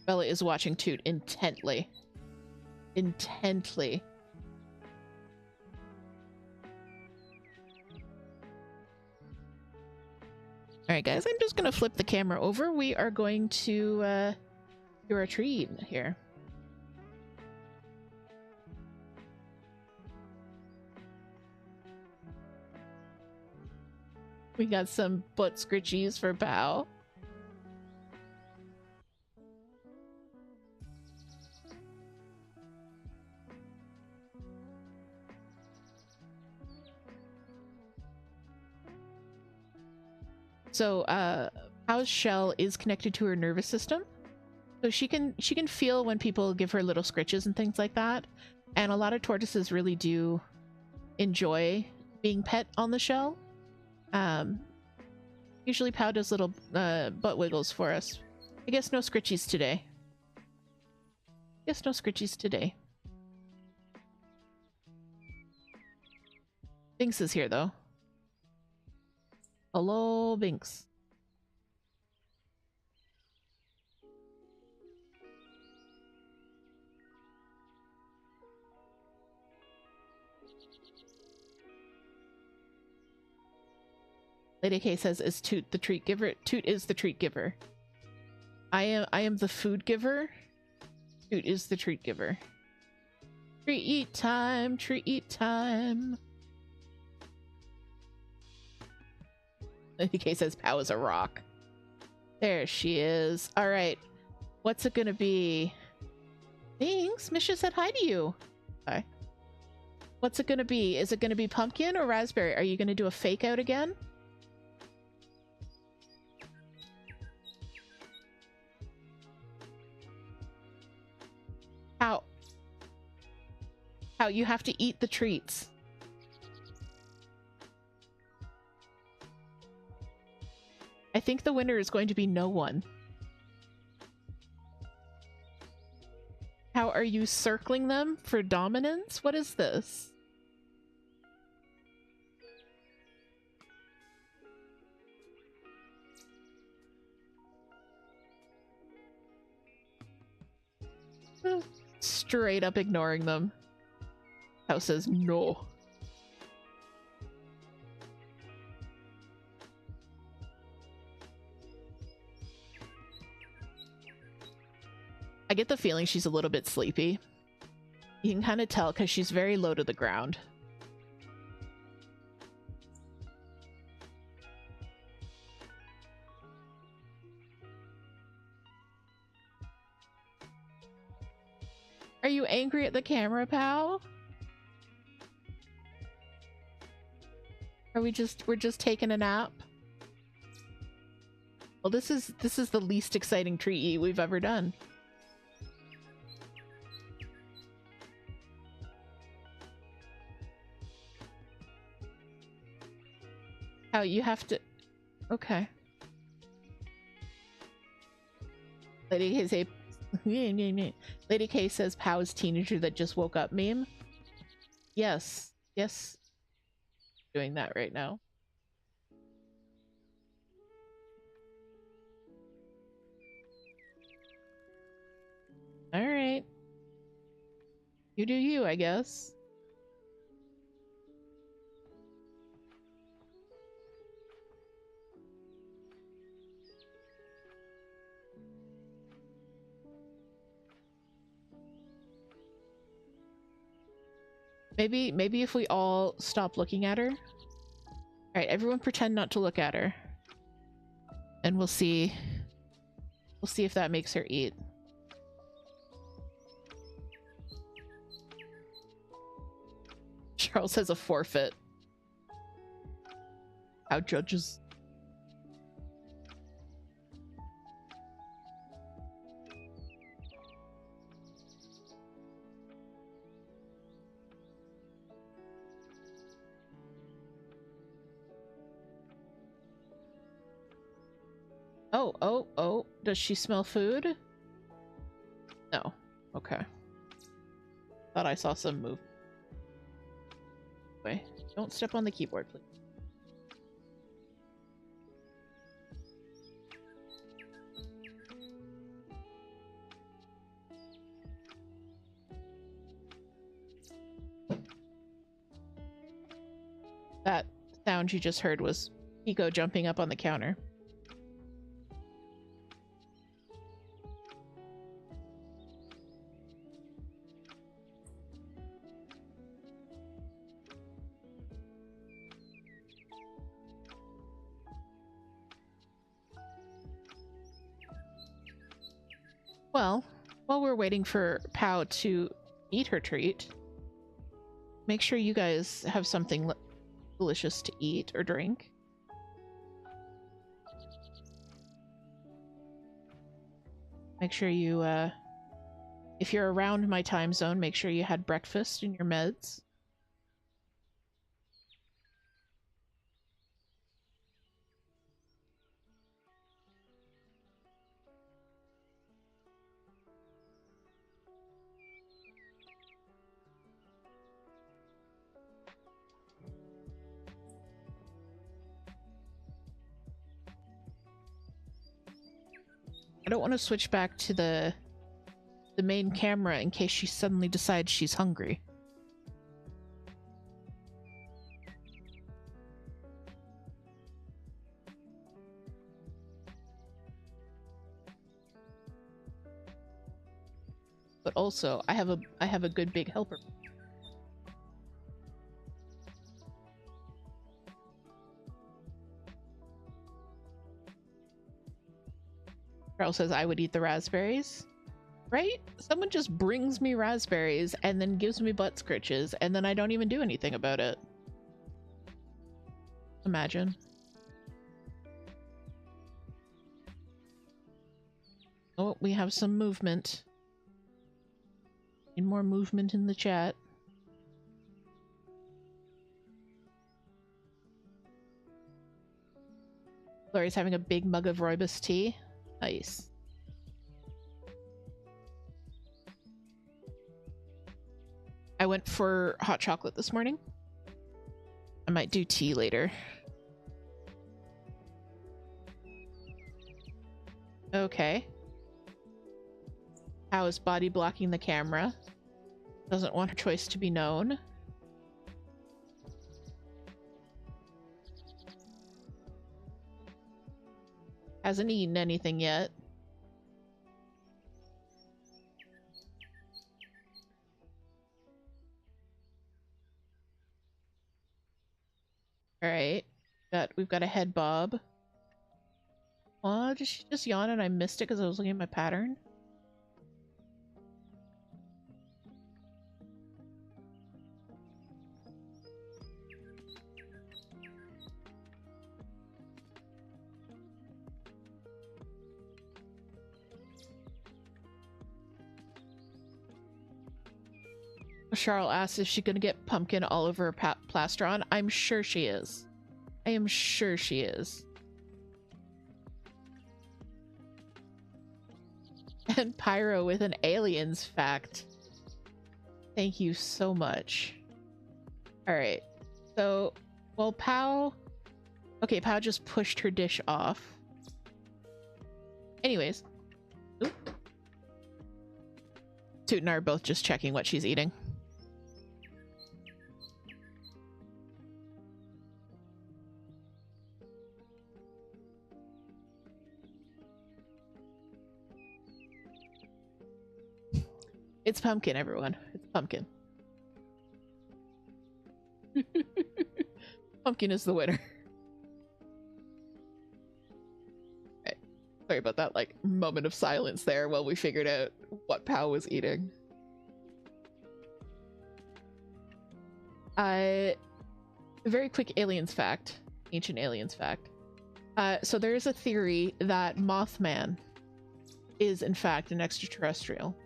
Bella is watching Toot intently. Intently. Alright guys, I'm just gonna flip the camera over. We are going to do our treat here. We got some butt scritchies for Bao. So, Bao's shell is connected to her nervous system. So she can feel when people give her little scritches and things like that. And a lot of tortoises really do enjoy being pet on the shell. Usually Pao does little butt wiggles for us. I guess no scritchies today. Binks is here though. Hello, Binks. Lady K says, is Toot the treat giver? Toot is the treat giver. I am the food giver. Toot is the treat giver. Treat time, treat time. Lady K says, Pao is a rock. There she is. All right. What's it gonna be? Thanks. Misha said hi to you. Hi. What's it gonna be? Is it gonna be pumpkin or raspberry? Are you gonna do a fake out again? How you have to eat the treats. I think the winner is going to be no one. How are you circling them for dominance? What is this? Straight up ignoring them. How says no. I get the feeling she's a little bit sleepy. You can kind of tell because she's very low to the ground. Are you angry at the camera, pal? Are we're just taking a nap? Well, this is the least exciting treat we've ever done. How you have to... Okay. Lady K say... Lady K says Pow's teenager that just woke up meme. Yes. Yes. Doing that right now. Alright. You do you, I guess. Maybe if we all stop looking at her. Alright, everyone pretend not to look at her. And we'll see if that makes her eat. Charles has a forfeit. How judges. Oh. Does she smell food? No. Okay. Thought I saw some move. Wait, don't step on the keyboard, please. That sound you just heard was Pico jumping up on the counter. Well, while we're waiting for Pow to eat her treat, make sure you guys have something delicious to eat or drink. Make sure you, if you're around my time zone, make sure you had breakfast and your meds. I don't want to switch back to the main camera in case she suddenly decides she's hungry. But also, I have a good big helper. Carl says I would eat the raspberries. Right? Someone just brings me raspberries and then gives me butt scritches, and then I don't even do anything about it. Imagine. Oh, we have some movement. Need more movement in the chat. Lori's having a big mug of rooibos tea. Nice. I went for hot chocolate this morning. I might do tea later. Okay. How is body blocking the camera? Doesn't want her choice to be known. Hasn't eaten anything yet. Alright. We've got a head bob. Oh, did she just yawn and I missed it because I was looking at my pattern? Charles asks if she's gonna get pumpkin all over her plaster on. I'm sure she is. I am sure she is. And Pyro with an aliens fact. Thank you so much. Alright. So, well, Pow... Okay, Pow just pushed her dish off. Anyways. Oop. Toot and I are both just checking what she's eating. It's pumpkin, everyone. It's pumpkin. Pumpkin is the winner. Okay. Sorry about that, like, moment of silence there while we figured out what Pow was eating. Very quick aliens fact. Ancient aliens fact. So there is a theory that Mothman is, in fact, an extraterrestrial.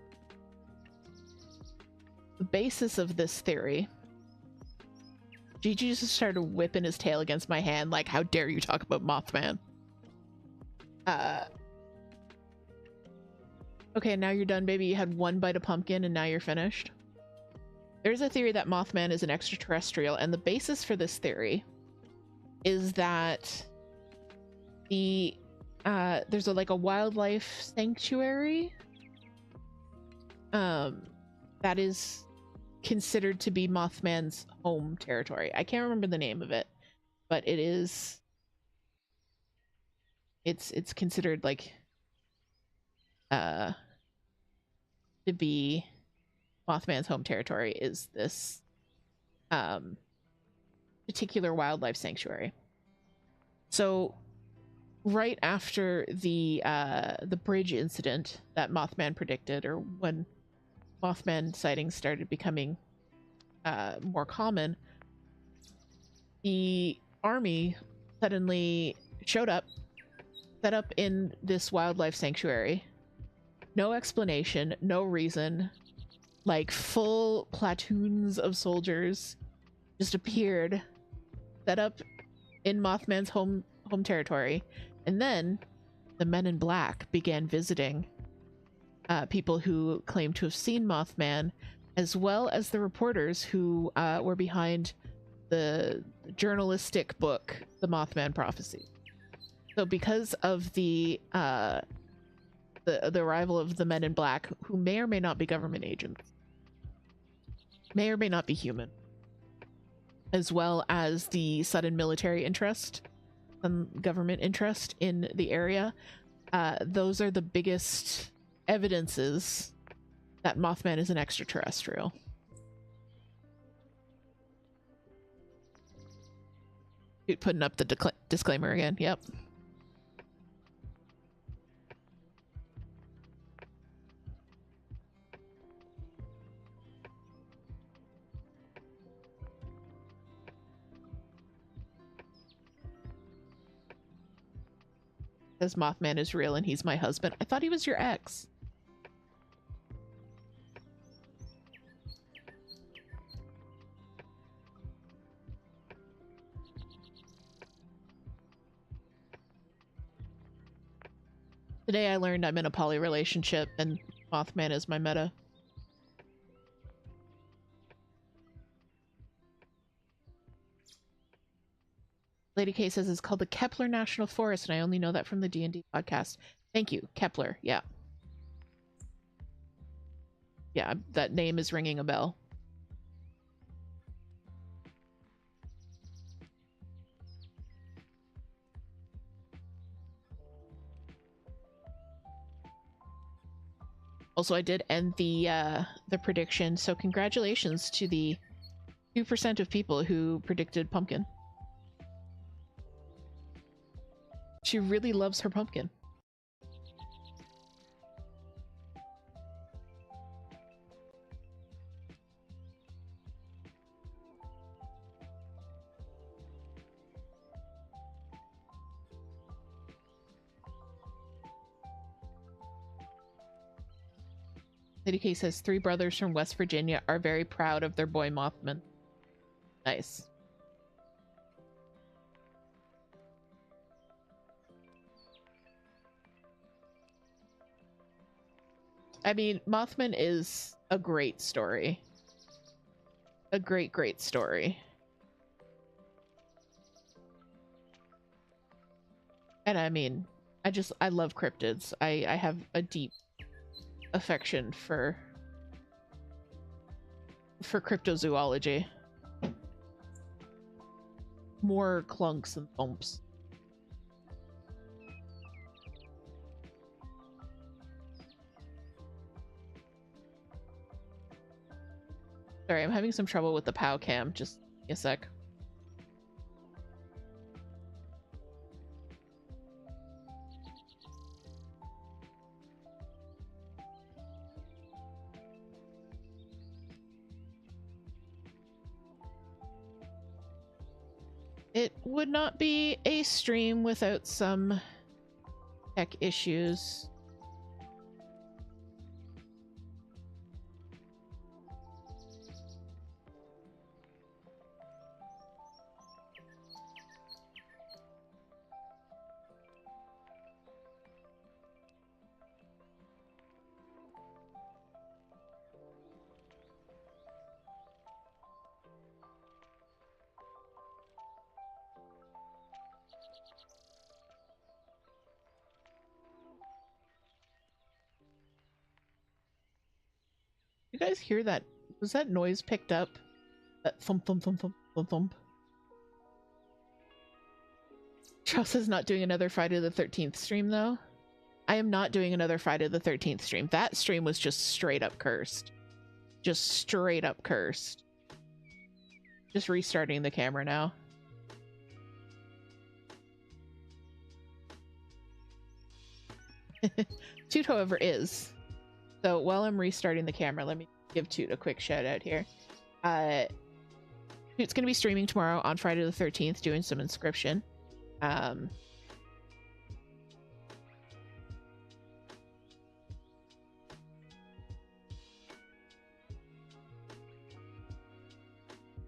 The basis of this theory... Gigi just started whipping his tail against my hand like, how dare you talk about Mothman? Okay, now you're done, baby. You had one bite of pumpkin and now you're finished. There's a theory that Mothman is an extraterrestrial, and the basis for this theory is that there's like a wildlife sanctuary that is considered to be Mothman's home territory. I can't remember the name of it, but it's considered like to be Mothman's home territory is this particular wildlife sanctuary. So right after the bridge incident that Mothman predicted, or when Mothman sightings started becoming more common, the army suddenly showed up, set up in this wildlife sanctuary. No explanation, no reason. Like full platoons of soldiers just appeared, set up in Mothman's home territory, and then the Men in Black began visiting people who claimed to have seen Mothman, as well as the reporters who were behind the journalistic book, The Mothman Prophecy. So because of the arrival of the Men in Black, who may or may not be government agents, may or may not be human, as well as the sudden military interest and government interest in the area, those are the biggest evidences that Mothman is an extraterrestrial. Putting up the disclaimer again. Yep. Says Mothman is real and he's my husband. I thought he was your ex. Today I learned I'm in a poly relationship and Mothman is my meta. Lady K says it's called the Kepler National Forest, and I only know that from the D&D podcast. Thank you, Kepler. Yeah. Yeah, that name is ringing a bell. Also, I did end the prediction, so congratulations to the 2% of people who predicted pumpkin. She really loves her pumpkin. Lady K says 3 brothers from West Virginia are very proud of their boy Mothman. Nice. I mean, Mothman is a great story. A great story. And I mean, I love cryptids. I have a deep affection for cryptozoology. More clunks and thumps. Sorry, I'm having some trouble with the POW cam. Just a sec. It would not be a stream without some tech issues. You guys hear that? Was that noise picked up? That thump, thump, thump, thump, thump, thump. Charles is not doing another Friday the 13th stream, though. I am not doing another Friday the 13th stream. That stream was just straight up cursed. Just straight up cursed. Just restarting the camera now. Toot, however, is. So while I'm restarting the camera, let me give Toot a quick shout out here. Toot's going to be streaming tomorrow on Friday the 13th, doing some inscription. But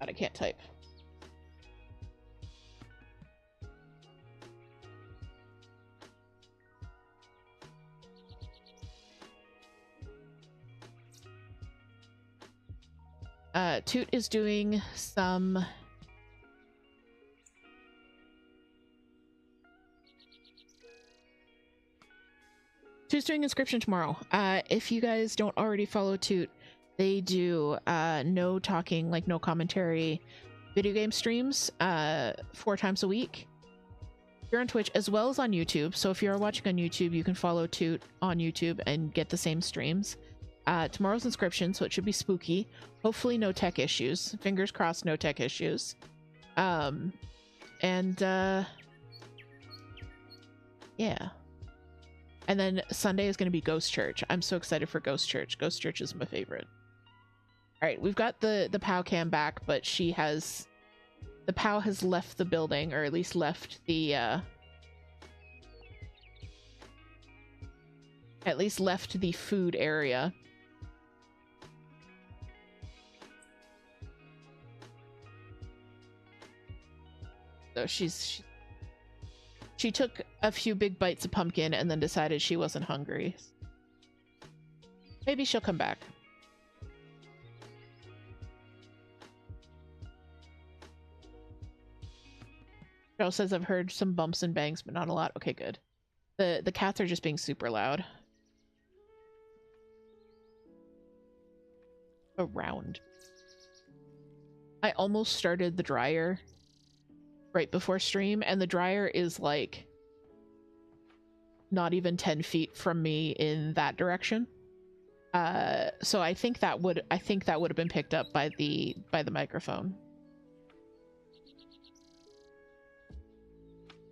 I can't type. Toot is doing some Toot's doing inscription tomorrow. If you guys don't already follow Toot, they do no talking, like no commentary video game streams 4 times a week. You're on Twitch as well as on YouTube. So if you're watching on YouTube, you can follow Toot on YouTube and get the same streams. Tomorrow's inscription, so it should be spooky. Hopefully no tech issues. Fingers crossed, no tech issues. Yeah. And then Sunday is going to be Ghost Church. I'm so excited for Ghost Church. Ghost Church is my favorite. All right, we've got the POW cam back, but the POW has left the building, or at least left the food area. So she took a few big bites of pumpkin and then decided she wasn't hungry. Maybe she'll come back. Cheryl says, I've heard some bumps and bangs, but not a lot. Okay, good. The cats are just being super loud. Around. I almost started the dryer right before stream, and the dryer is like not even 10 feet from me in that direction. So I think that would have been picked up by the microphone.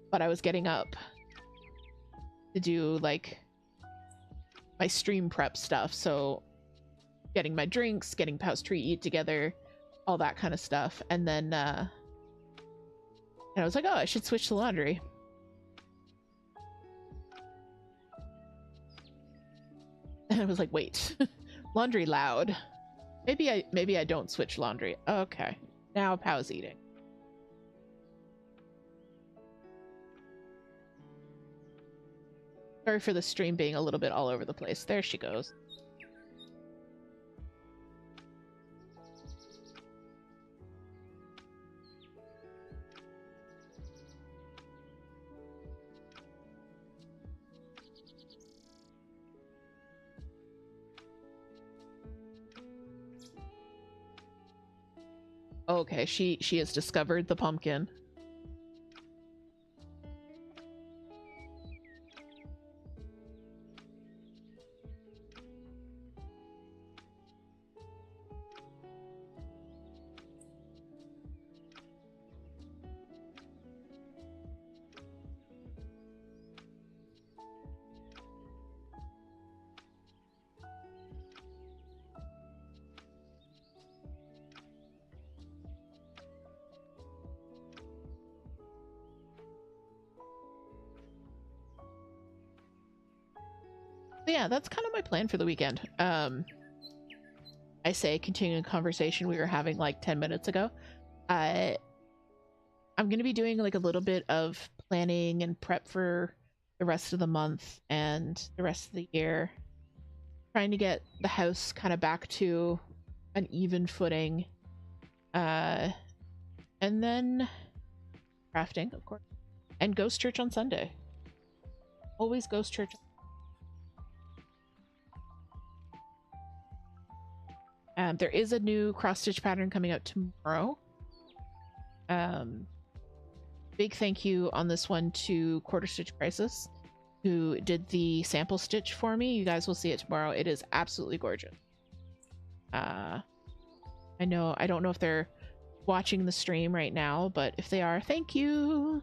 But I was getting up to do like my stream prep stuff, so getting my drinks, getting Pow's Treat Eat together, all that kind of stuff, and then and I was like, oh, I should switch to laundry. And I was like, wait, laundry loud. Maybe I don't switch laundry. Okay, now Pow's eating. Sorry for the stream being a little bit all over the place. There she goes. Okay, she has discovered the pumpkin. Yeah, that's kind of my plan for the weekend. I say continuing a conversation we were having like 10 minutes ago. I'm going to be doing like a little bit of planning and prep for the rest of the month and the rest of the year. Trying to get the house kind of back to an even footing. And then crafting, of course. And Ghost Church on Sunday. Always Ghost Church. There is a new cross-stitch pattern coming out tomorrow. Big thank you on this one to Quarter Stitch Crisis, who did the sample stitch for me. You guys will see it tomorrow. It is absolutely gorgeous. I don't know if they're watching the stream right now, but if they are, thank you.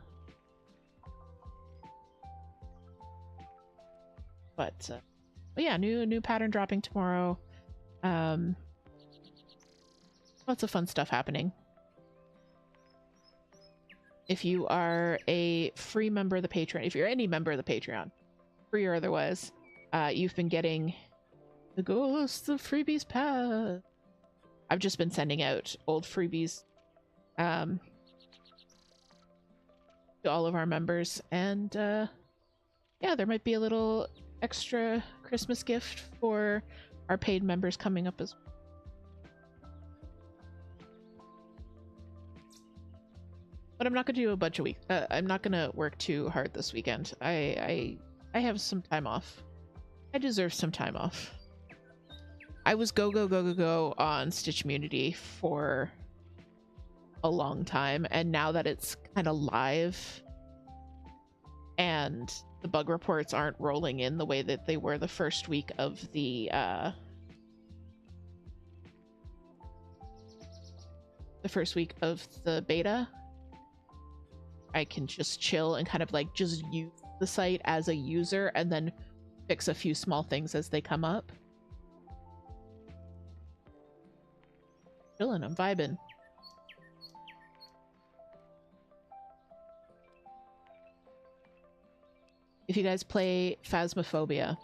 But yeah, new pattern dropping tomorrow. Lots of fun stuff happening. If you are a free member of the Patreon, if you're any member of the Patreon, free or otherwise, you've been getting the Ghosts of Freebies Pass. I've just been sending out old freebies to all of our members, and yeah, there might be a little extra Christmas gift for our paid members coming up as well. But I'm not going to do a bunch of weeks. I'm not going to work too hard this weekend. I have some time off. I deserve some time off. I was go on Stitch Community for a long time, and now that it's kind of live and the bug reports aren't rolling in the way that they were the first week of the beta, I can just chill and kind of like just use the site as a user and then fix a few small things as they come up. Chilling, I'm vibing. If you guys play Phasmophobia,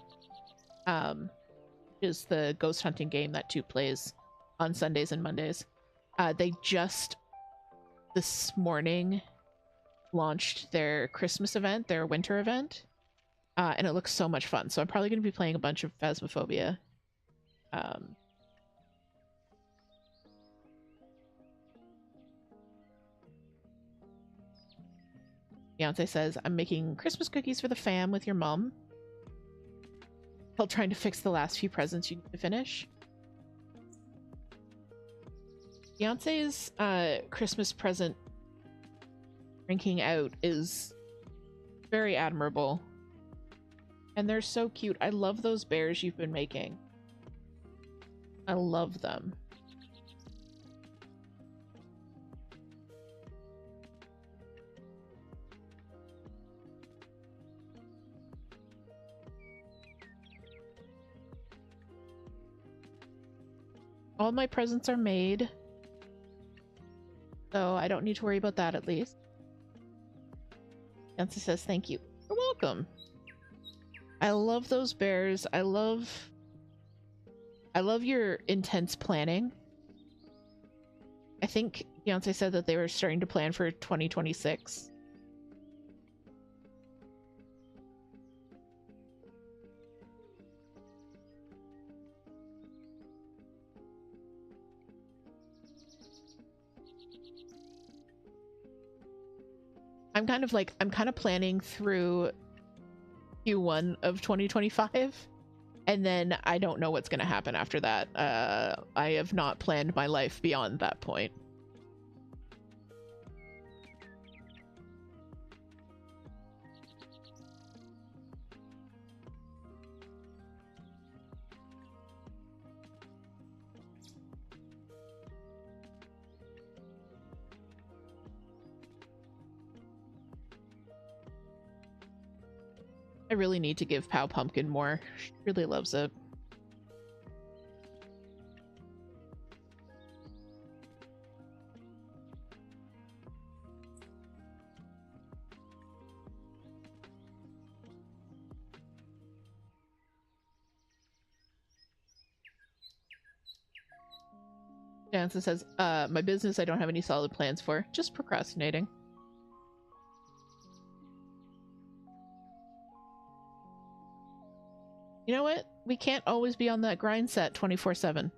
is the ghost hunting game that Toot plays on Sundays and Mondays. They just this morning launched their Christmas event, their winter event, and it looks so much fun. So I'm probably going to be playing a bunch of Phasmophobia. Beyonce says, I'm making Christmas cookies for the fam with your mom. While trying to fix the last few presents you need to finish. Beyonce's Christmas present drinking out is very admirable. And they're so cute. I love those bears you've been making. I love them. All my presents are made, so I don't need to worry about that at least. Nancy says, thank you. You're welcome. I love those bears. I love your intense planning. I think Beyonce said that they were starting to plan for 2026. I'm kind of planning through Q1 of 2025, and then I don't know what's going to happen after that. I have not planned my life beyond that point. I really need to give Pow Pumpkin more. She really loves it. Jansen says, my business I don't have any solid plans for. Just procrastinating. You know what? We can't always be on that grind set 24/7.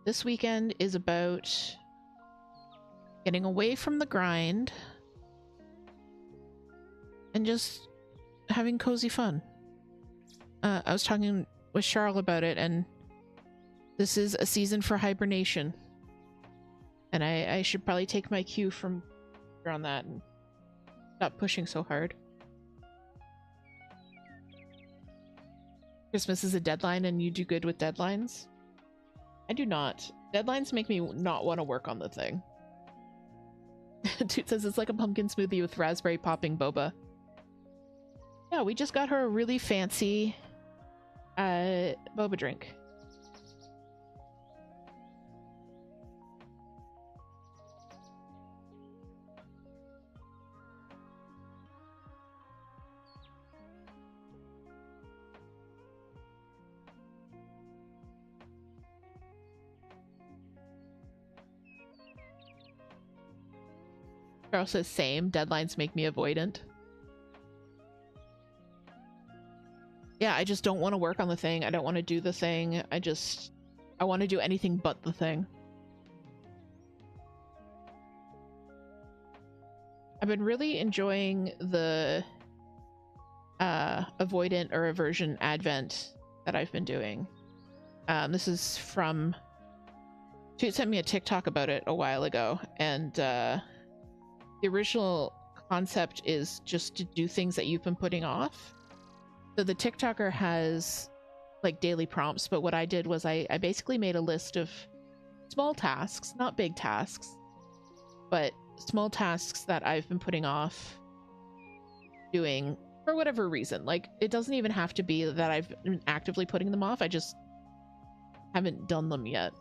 This weekend is about getting away from the grind and just having cozy fun. I was talking with Charles about it, and this is a season for hibernation. And I should probably take my cue from her on that and stop pushing so hard. Christmas is a deadline and you do good with deadlines? I do not. Deadlines make me not want to work on the thing. Toot says it's like a pumpkin smoothie with raspberry popping boba. Yeah, we just got her a really fancy boba drink. Charles says same. Deadlines make me avoidant. Yeah, I just don't want to work on the thing. I don't want to do the thing. I want to do anything but the thing. I've been really enjoying the avoidant or aversion advent that I've been doing. This is from... Toot sent me a TikTok about it a while ago, and the original concept is just to do things that you've been putting off. So the TikToker has like daily prompts, but what I did was I basically made a list of small tasks, not big tasks, but small tasks that I've been putting off doing for whatever reason. Like, it doesn't even have to be that I've been actively putting them off. I just haven't done them yet.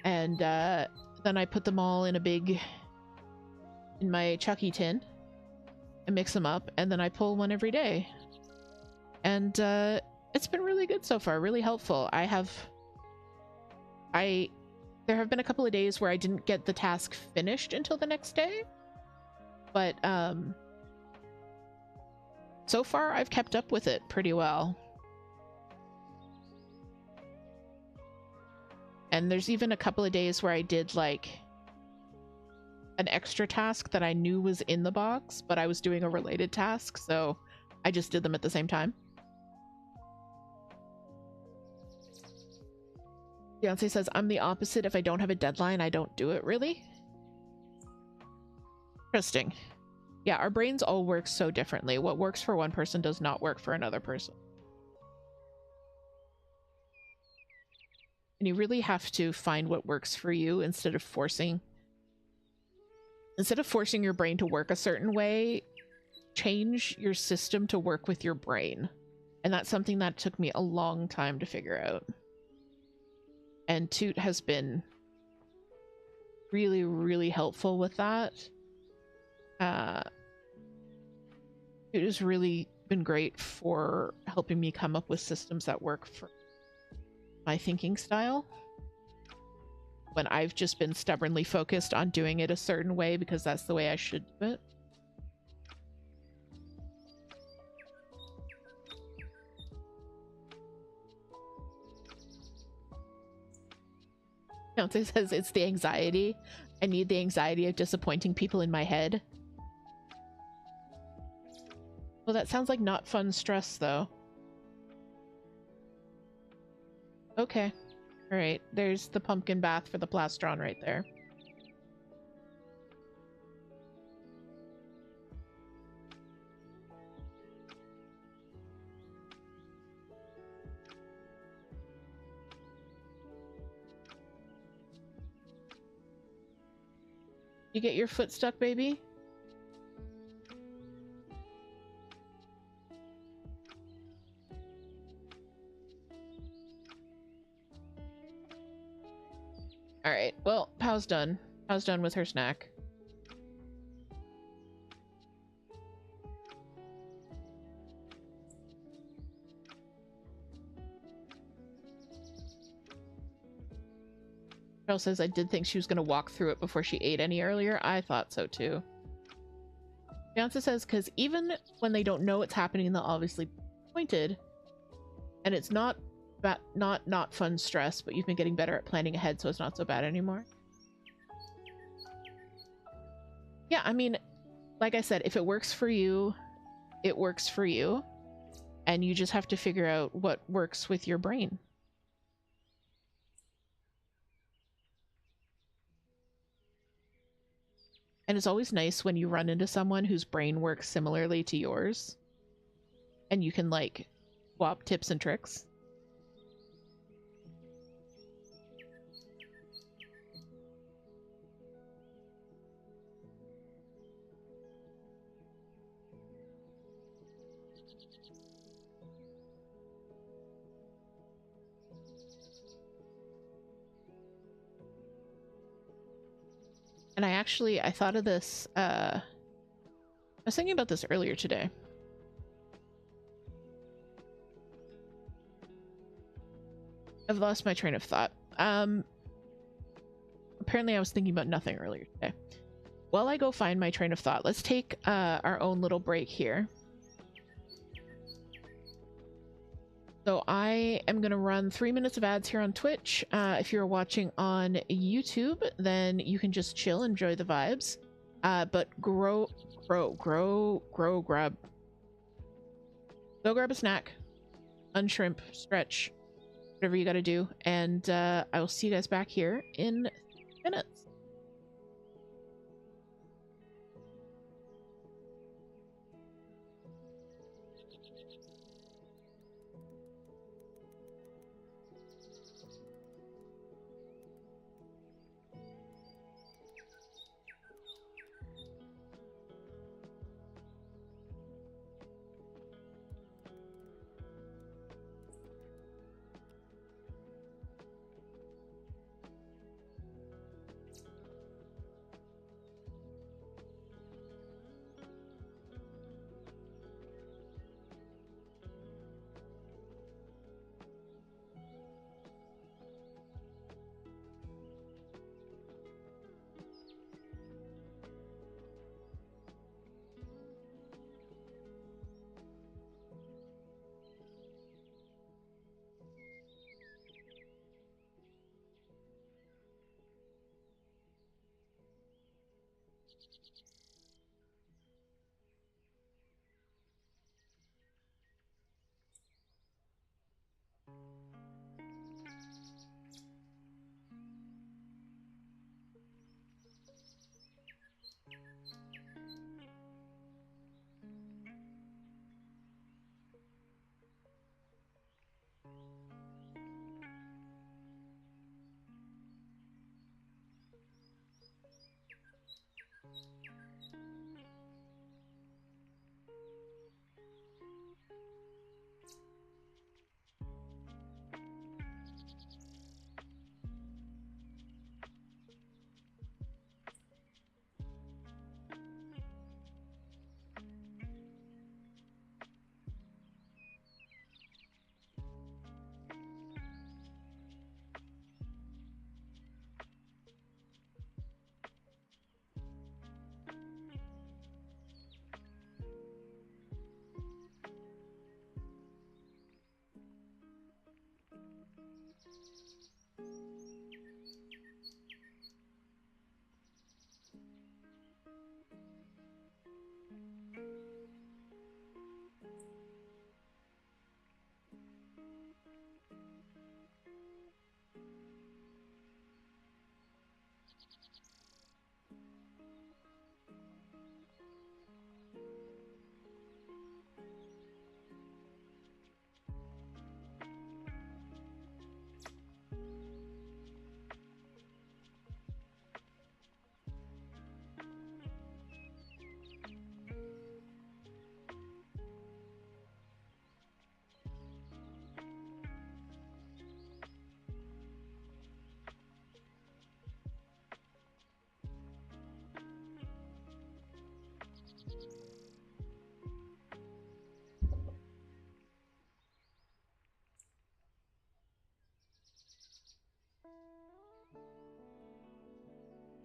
And then I put them all in my Chucky tin and mix them up, and then I pull one every day. And it's been really good so far, really helpful. There have been a couple of days where I didn't get the task finished until the next day, but so far I've kept up with it pretty well. And there's even a couple of days where I did like an extra task that I knew was in the box, but I was doing a related task, so I just did them at the same time. Beyonce says, I'm the opposite. If I don't have a deadline, I don't do it, really? Interesting. Yeah, our brains all work so differently. What works for one person does not work for another person. And you really have to find what works for you instead of forcing your brain to work a certain way. Change your system to work with your brain. And that's something that took me a long time to figure out. And Toot has been really, really helpful with that. Toot has really been great for helping me come up with systems that work for my thinking style, when I've just been stubbornly focused on doing it a certain way because that's the way I should do it. Beyonce says it's the anxiety. I need the anxiety of disappointing people in my head. Well, that sounds like not fun stress, though. Okay. Alright, there's the pumpkin bath for the plastron right there. You get your foot stuck, baby? Alright, well, Pow's done. Pow's done with her snack. Cheryl says, I did think she was going to walk through it before she ate any earlier. I thought so too. Beyonce says, because even when they don't know what's happening, they'll obviously be pointed. And it's not fun stress, but you've been getting better at planning ahead, so it's not so bad anymore. Yeah, I mean, like I said, if it works for you, it works for you. and you just have to figure out what works with your brain. And it's always nice when you run into someone whose brain works similarly to yours, and you can like swap tips and tricks. And I thought of this, I was thinking about this earlier today. I've lost my train of thought. Apparently I was thinking about nothing earlier today. While I go find my train of thought, let's take our own little break here. So I am going to run 3 minutes of ads here on Twitch. If you're watching on YouTube, then you can just chill, enjoy the vibes. But go grab a snack, unshrimp, stretch, whatever you got to do. And I will see you guys back here in minutes.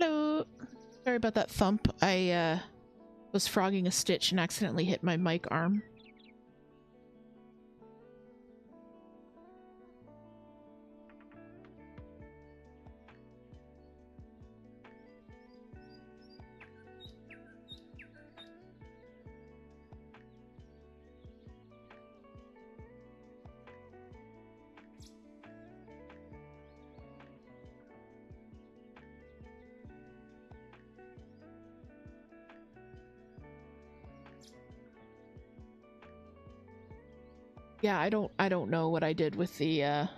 Hello. Sorry about that thump. I was frogging a stitch and accidentally hit my mic arm. Yeah, I don't know what I did with the I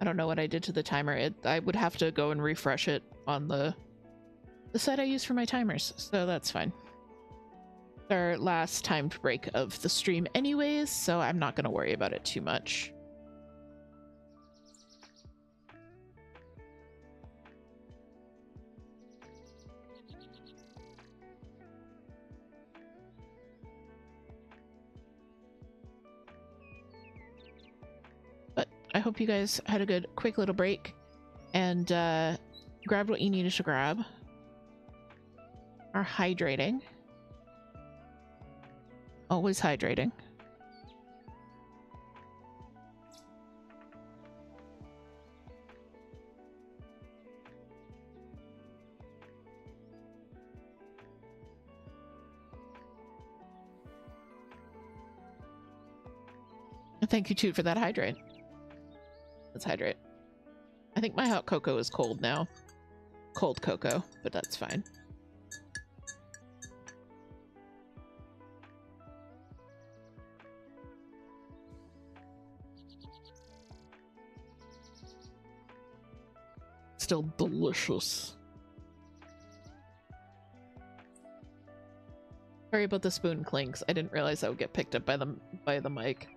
don't know what I did to the timer. I would have to go and refresh it on the site I use for my timers, so that's fine. Our last timed break of the stream anyways, so I'm not going to worry about it too much. But I hope you guys had a good quick little break and grabbed what you needed to grab. Are hydrating. Always hydrating. Thank you, Toot, for that hydrate. Let's hydrate. I think my hot cocoa is cold now. Cold cocoa, but that's fine. Still delicious. Sorry about the spoon clinks. I didn't realize that would get picked up by the mic.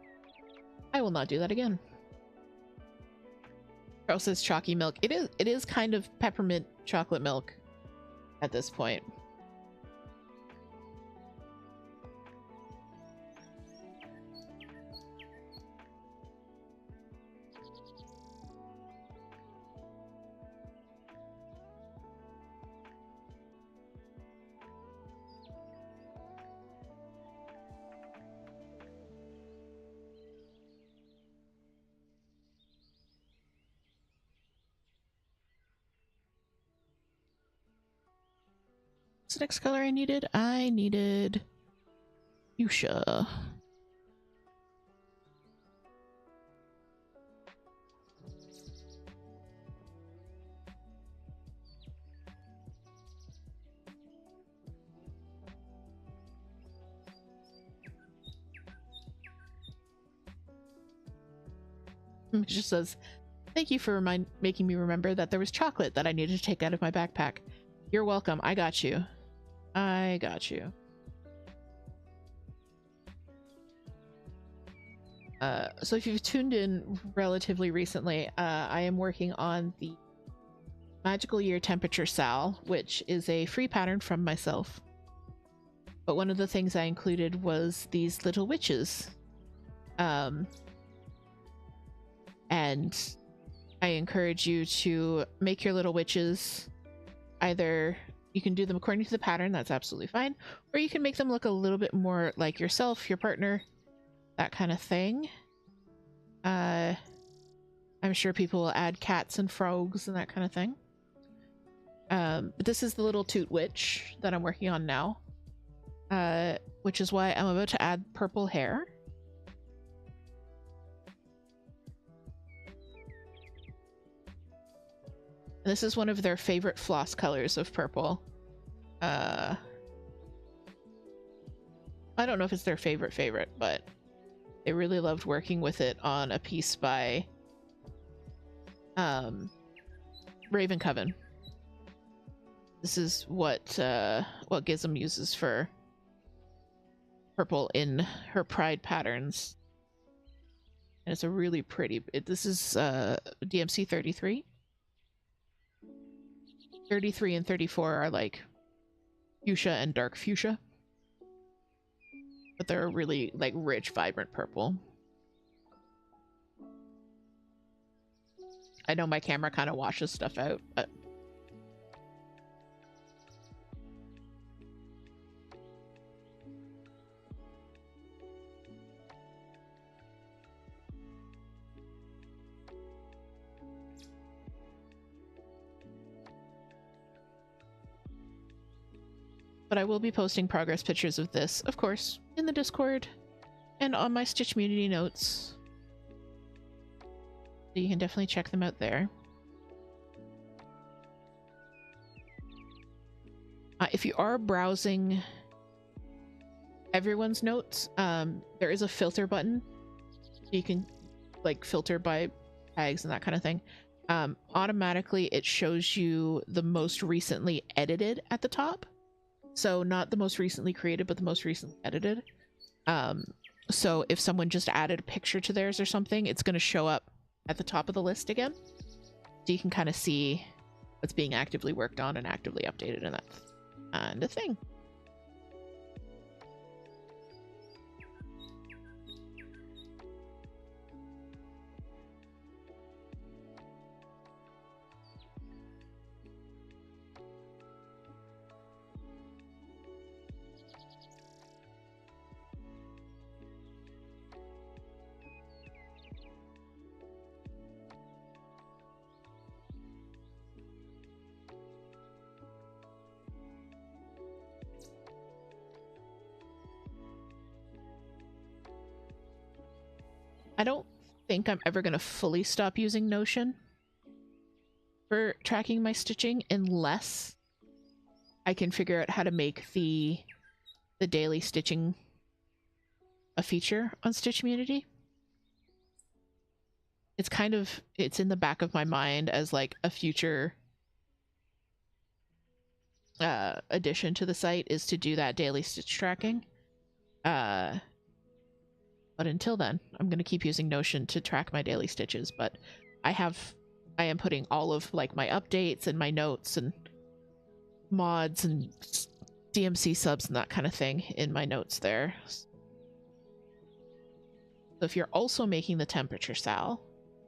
I will not do that again. Carl says chalky milk. It is kind of peppermint chocolate milk at this point. What's the next color I needed? I needed fuchsia. It just says, thank you for making me remember that there was chocolate that I needed to take out of my backpack. You're welcome. I got you. I got you. So if you've tuned in relatively recently, I am working on the Magical Year Temperature Sal, which is a free pattern from myself. But one of the things I included was these little witches. And I encourage you to make your little witches. Either you can do them according to the pattern, that's absolutely fine, or you can make them look a little bit more like yourself, your partner, that kind of thing. I'm sure people will add cats and frogs and that kind of thing. But this is the little Toot witch that I'm working on now, which is why I'm about to add purple hair. This is one of their favorite floss colors of purple. I don't know if it's their favorite, but they really loved working with it on a piece by Raven Coven. This is what Gizm uses for purple in her Pride patterns. And it's a really pretty... this is DMC 33. 33 and 34 are like fuchsia and dark fuchsia. But they're a really like rich, vibrant purple. I know my camera kind of washes stuff out, but... But I will be posting progress pictures of this, of course, in the Discord and on my Stitch Community notes. So you can definitely check them out there. If you are browsing everyone's notes, there is a filter button You can like filter by tags and that kind of thing. Automatically it shows you the most recently edited at the top. So not the most recently created, but the most recently edited. So if someone just added a picture to theirs or something, it's going to show up at the top of the list again. So you can kind of see what's being actively worked on and actively updated and that kind of thing. I don't think I'm ever going to fully stop using Notion for tracking my stitching unless I can figure out how to make the daily stitching a feature on Stitch Community. It's in the back of my mind as like a future addition to the site is to do that daily stitch tracking. But until then, I'm going to keep using Notion to track my daily stitches, but I am putting all of like my updates and my notes and mods and DMC subs and that kind of thing in my notes there. So if you're also making the temperature sal,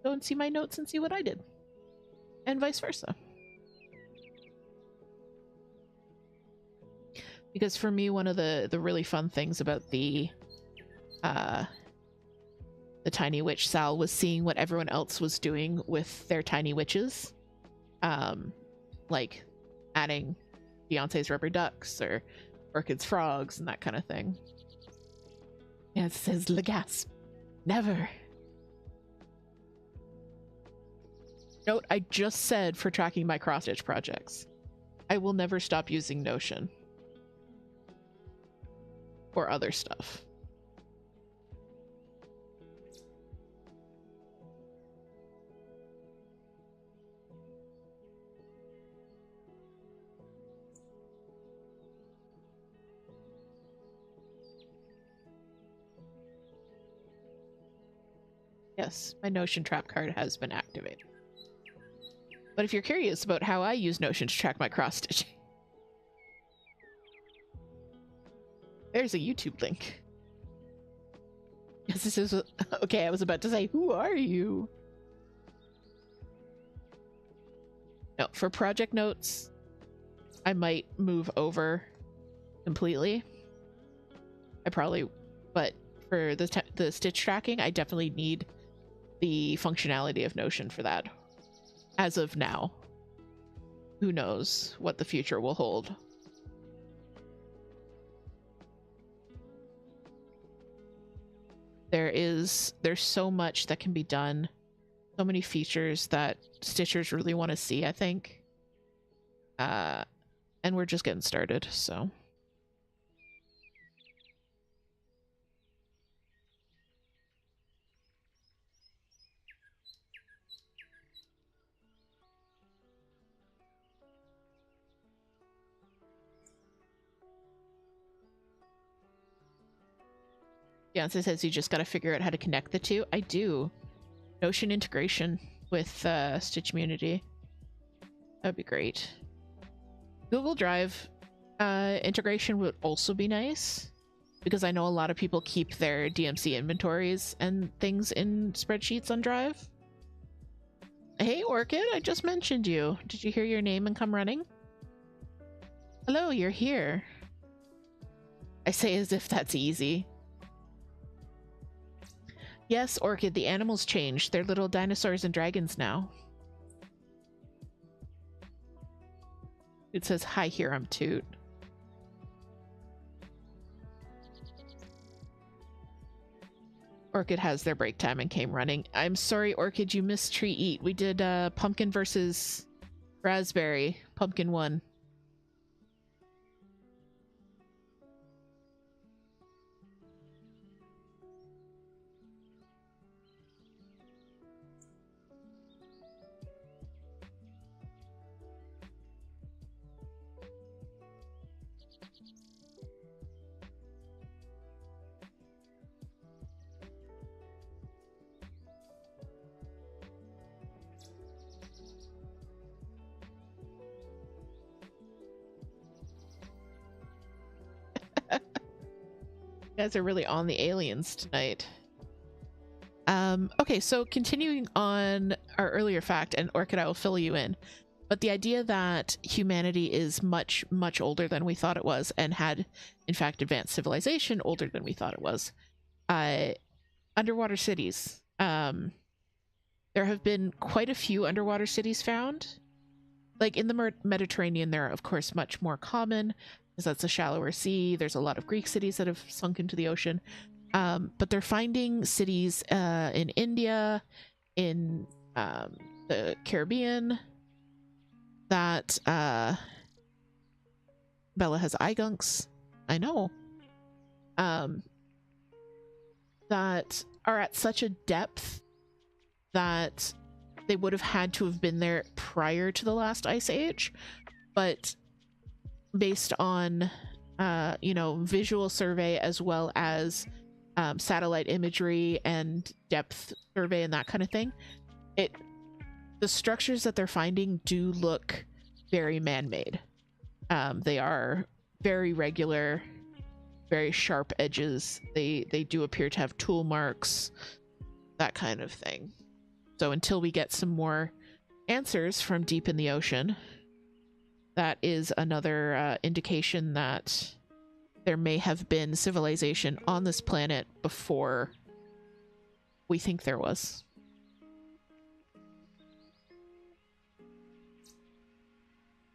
go and see my notes and see what I did. And vice versa. Because for me, one of the really fun things about the Tiny Witch Sal was seeing what everyone else was doing with their tiny witches. Like adding Beyonce's rubber ducks or Orchid's frogs and that kind of thing. Yeah, it says Legasp. Never. Note, I just said for tracking my cross-stitch projects. I will never stop using Notion. Or other stuff. Yes, my Notion trap card has been activated. But if you're curious about how I use Notion to track my cross-stitching, there's a YouTube link. Yes, this is... Okay, I was about to say, who are you? No, for project notes, I might move over completely. I probably... But for the stitch tracking, I definitely need the functionality of Notion for that. As of now. Who knows what the future will hold. There's so much that can be done. So many features that stitchers really want to see, I think. And we're just getting started, so... Beyonce says you just got to figure out how to connect the two. I do. Notion integration with Stitch Community. That'd be great. Google Drive integration would also be nice, because I know a lot of people keep their DMC inventories and things in spreadsheets on Drive. Hey, Orchid, I just mentioned you. Did you hear your name and come running? Hello, you're here. I say as if that's easy. Yes, Orchid, the animals changed. They're little dinosaurs and dragons now. It says, hi, here, I'm Toot. Orchid has their break time and came running. I'm sorry, Orchid, you missed Tree Eat. We did pumpkin versus raspberry. Pumpkin won. guys are really on the aliens tonight. Okay, so continuing on our earlier fact, and Orchid, I will fill you in, but the idea that humanity is much, much older than we thought it was, and had, in fact, advanced civilization older than we thought it was. Underwater cities. There have been quite a few underwater cities found. Like in the Mediterranean, they're, of course, much more common, because that's a shallower sea. There's a lot of Greek cities that have sunk into the ocean. But they're finding cities in India, in the Caribbean, that Bella has eye gunks. I know. That are at such a depth that they would have had to have been there prior to the last ice age, but based on you know, visual survey as well as satellite imagery and depth survey and that kind of thing, the structures that they're finding do look very man-made. They are very regular, very sharp edges. They do appear to have tool marks, that kind of thing. So until we get some more answers from deep in the ocean, that is another indication that there may have been civilization on this planet before we think there was.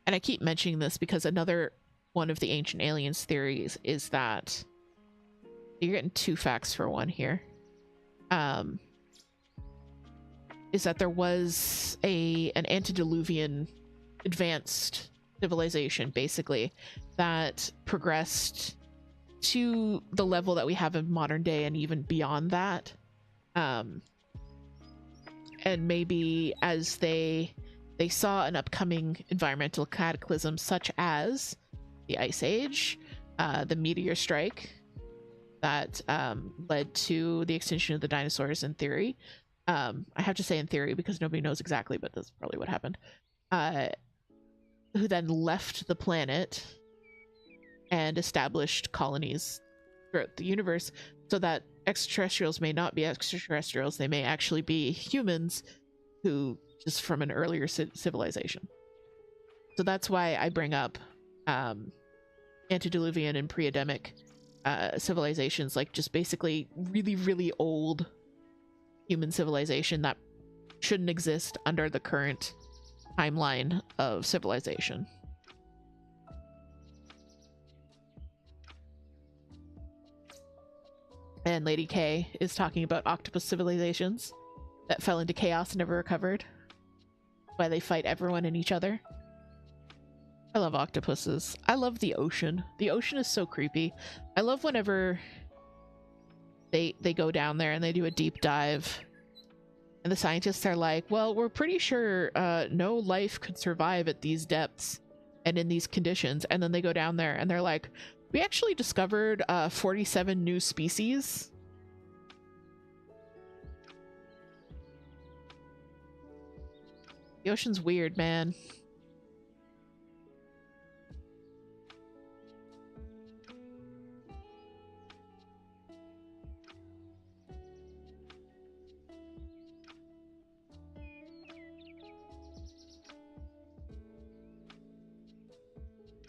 And I keep mentioning this because another one of the ancient aliens theories is that you're getting two facts for one here. Is that there was an antediluvian advanced civilization, basically, that progressed to the level that we have in modern day and even beyond that. And maybe as they saw an upcoming environmental cataclysm such as the Ice Age, the meteor strike that led to the extinction of the dinosaurs in theory. I have to say in theory because nobody knows exactly, but that's probably what happened. Who then left the planet and established colonies throughout the universe, so that extraterrestrials may not be extraterrestrials, they may actually be humans who just from an earlier civilization. So that's why I bring up antediluvian and pre-Adamic civilizations, like just basically really, really old human civilization that shouldn't exist under the current timeline of civilization. And Lady K is talking about octopus civilizations that fell into chaos and never recovered. Why they fight everyone and each other. I love octopuses. I love the ocean. The ocean is so creepy. I love whenever they go down there and they do a deep dive. And the scientists are like, well, we're pretty sure no life could survive at these depths and in these conditions. And then they go down there and they're like, we actually discovered 47 new species. The ocean's weird, man.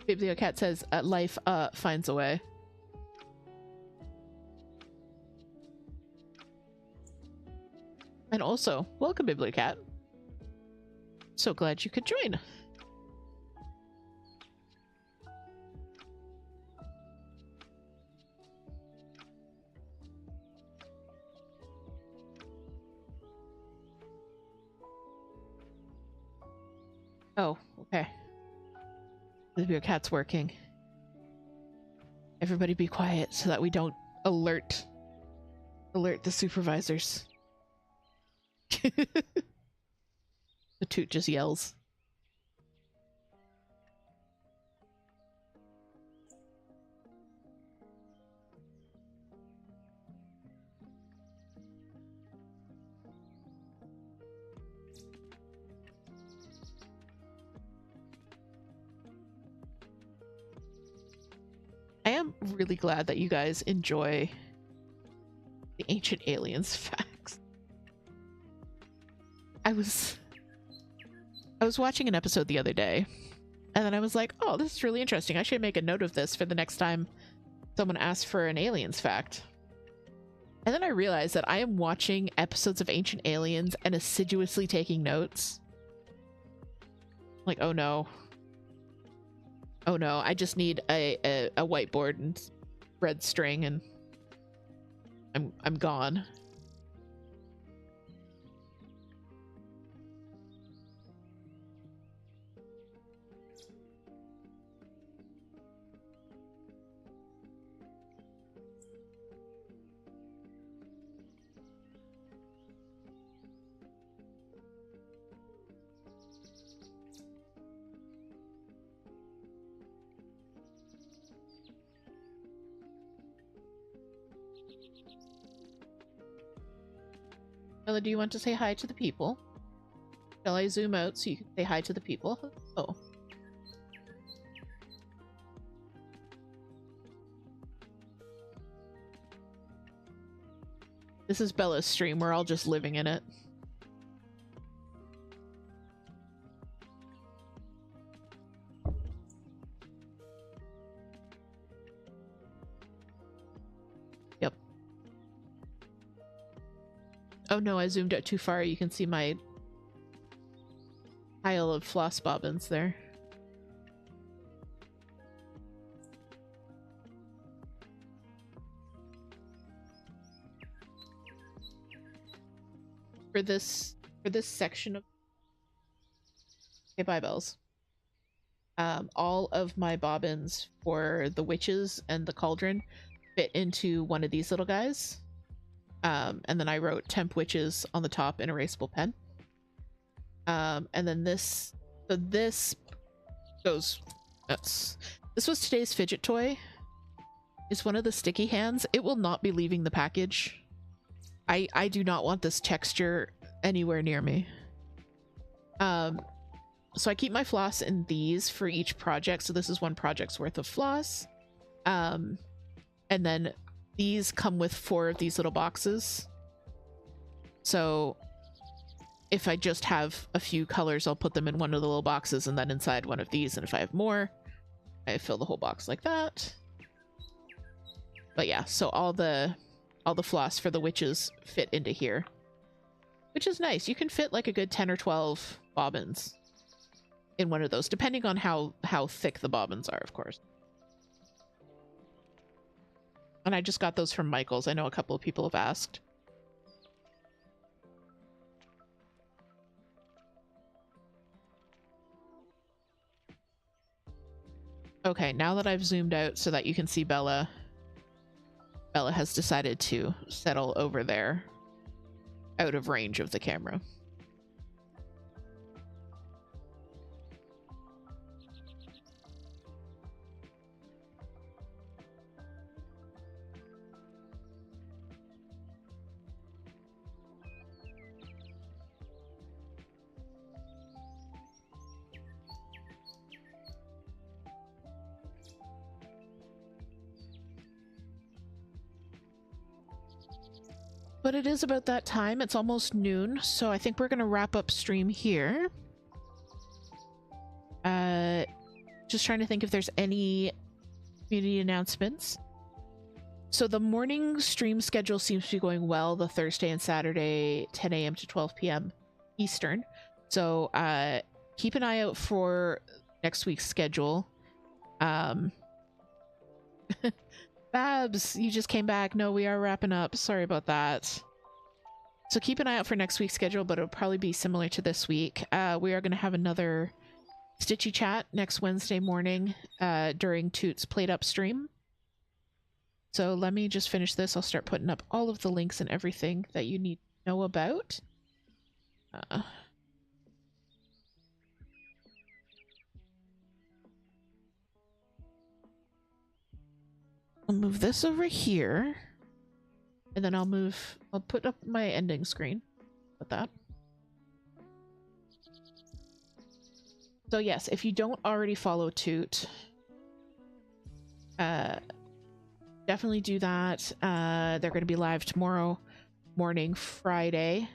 Bibliocat says, life finds a way. And also, welcome, Bibliocat. So glad you could join. Oh, okay. The cat's working. Everybody be quiet so that we don't alert the supervisors. The Toot just yells. I am really glad that you guys enjoy the Ancient Aliens facts. I was watching an episode the other day, and then I was like, oh, this is really interesting. I should make a note of this for the next time someone asks for an aliens fact. And then I realized that I am watching episodes of Ancient Aliens and assiduously taking notes. Like, oh no. Oh no, I just need a whiteboard and red string and I'm gone. Bella, do you want to say hi to the people? Shall I zoom out so you can say hi to the people? Oh. This is Bella's stream. We're all just living in it. Yep. Oh no, I zoomed out too far. You can see my pile of floss bobbins there. For this section of okay, bye bells. All of my bobbins for the witches and the cauldron fit into one of these little guys. And then I wrote temp witches on the top in erasable pen. And then this goes nuts. This was today's fidget toy. It's one of the sticky hands. It will not be leaving the package. I do not want this texture anywhere near me. So I keep my floss in these for each project. So this is one project's worth of floss. And then these come with 4 of these little boxes. So if I just have a few colors, I'll put them in one of the little boxes and then inside one of these. And if I have more, I fill the whole box like that. But yeah, so all the floss for the witches fit into here, which is nice. You can fit like a good 10 or 12 bobbins in one of those, depending on how thick the bobbins are, of course. And I just got those from Michael's. I know a couple of people have asked. Okay, now that I've zoomed out so that you can see Bella, Bella has decided to settle over there, out of range of the camera. But it is about that time. It's almost noon, so I think we're gonna wrap up stream here. Just trying to think if there's any community announcements. So the morning stream schedule seems to be going well. The Thursday and Saturday, 10 a.m. to 12 p.m. Eastern. So keep an eye out for next week's schedule. Babs, you just came back. No, we are wrapping up. Sorry about that. So keep an eye out for next week's schedule, but it'll probably be similar to this week. We are going to have another Stitchy Chat next Wednesday morning during Toot's Played Up stream. So let me just finish this. I'll start putting up all of the links and everything that you need to know about. I'll move this over here, and then I'll put up my ending screen with that. So yes, if you don't already follow Toot, definitely do that. They're going to be live tomorrow morning, Friday,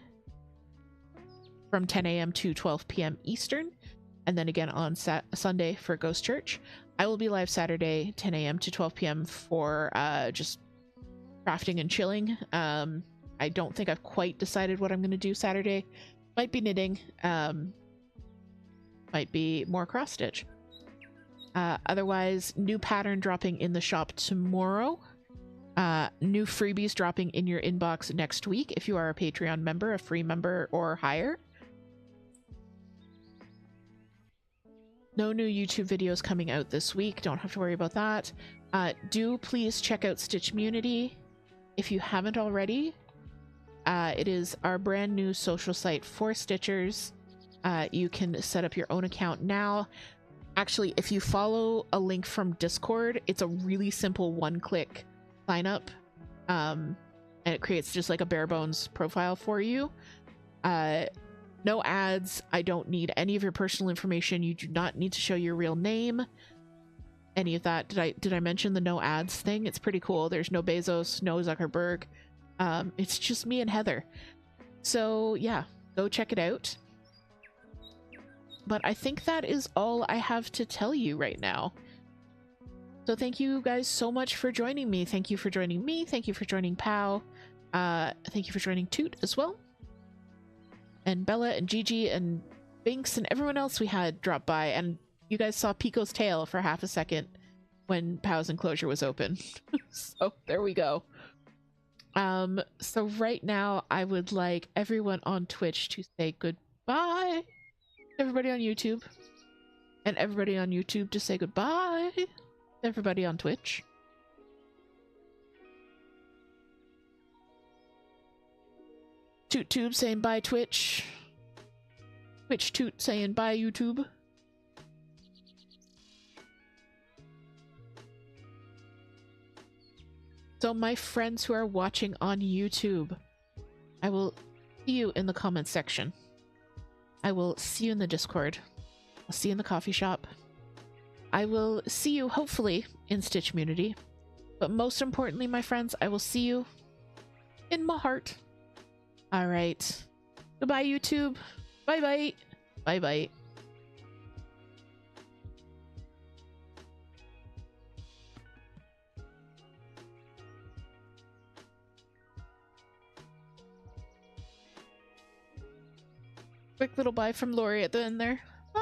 from 10 a.m. to 12 p.m. Eastern, and then again on Sunday for Ghost Church. I will be live Saturday, 10 a.m. to 12 p.m. for just crafting and chilling. I don't think I've quite decided what I'm going to do Saturday. Might be knitting, might be more cross stitch. Otherwise, new pattern dropping in the shop tomorrow. New freebies dropping in your inbox next week if you are a Patreon member, a free member, or higher. No new YouTube videos coming out this week. Don't have to worry about that. Do please check out Stitchmunity if you haven't already. It is our brand new social site for Stitchers. You can set up your own account now. Actually, if you follow a link from Discord, it's a really simple one-click sign up. And it creates just like a bare bones profile for you. No ads. I don't need any of your personal information. You do not need to show your real name. Any of that. Did I mention the no ads thing? It's pretty cool. There's no Bezos, no Zuckerberg. It's just me and Heather. So yeah, go check it out. But I think that is all I have to tell you right now. So thank you guys so much for joining me. Thank you for joining me. Thank you for joining Pow. Thank you for joining Toot as well. And Bella and Gigi and Binks and everyone else we had drop by. And you guys saw Pico's tail for half a second when Pow's enclosure was open. So there we go. So right now I would like everyone on Twitch to say goodbye. Everybody on YouTube. And everybody on YouTube to say goodbye. Everybody on Twitch. Toot Tube saying bye Twitch. Twitch Toot saying bye YouTube. So my friends who are watching on YouTube, I will see you in the comments section. I will see you in the Discord. I'll see you in the coffee shop. I will see you hopefully in Stitchmunity. But most importantly, my friends, I will see you in my heart. All right. Goodbye, YouTube. Bye-bye. Bye-bye. Quick little bye from Lori at the end there.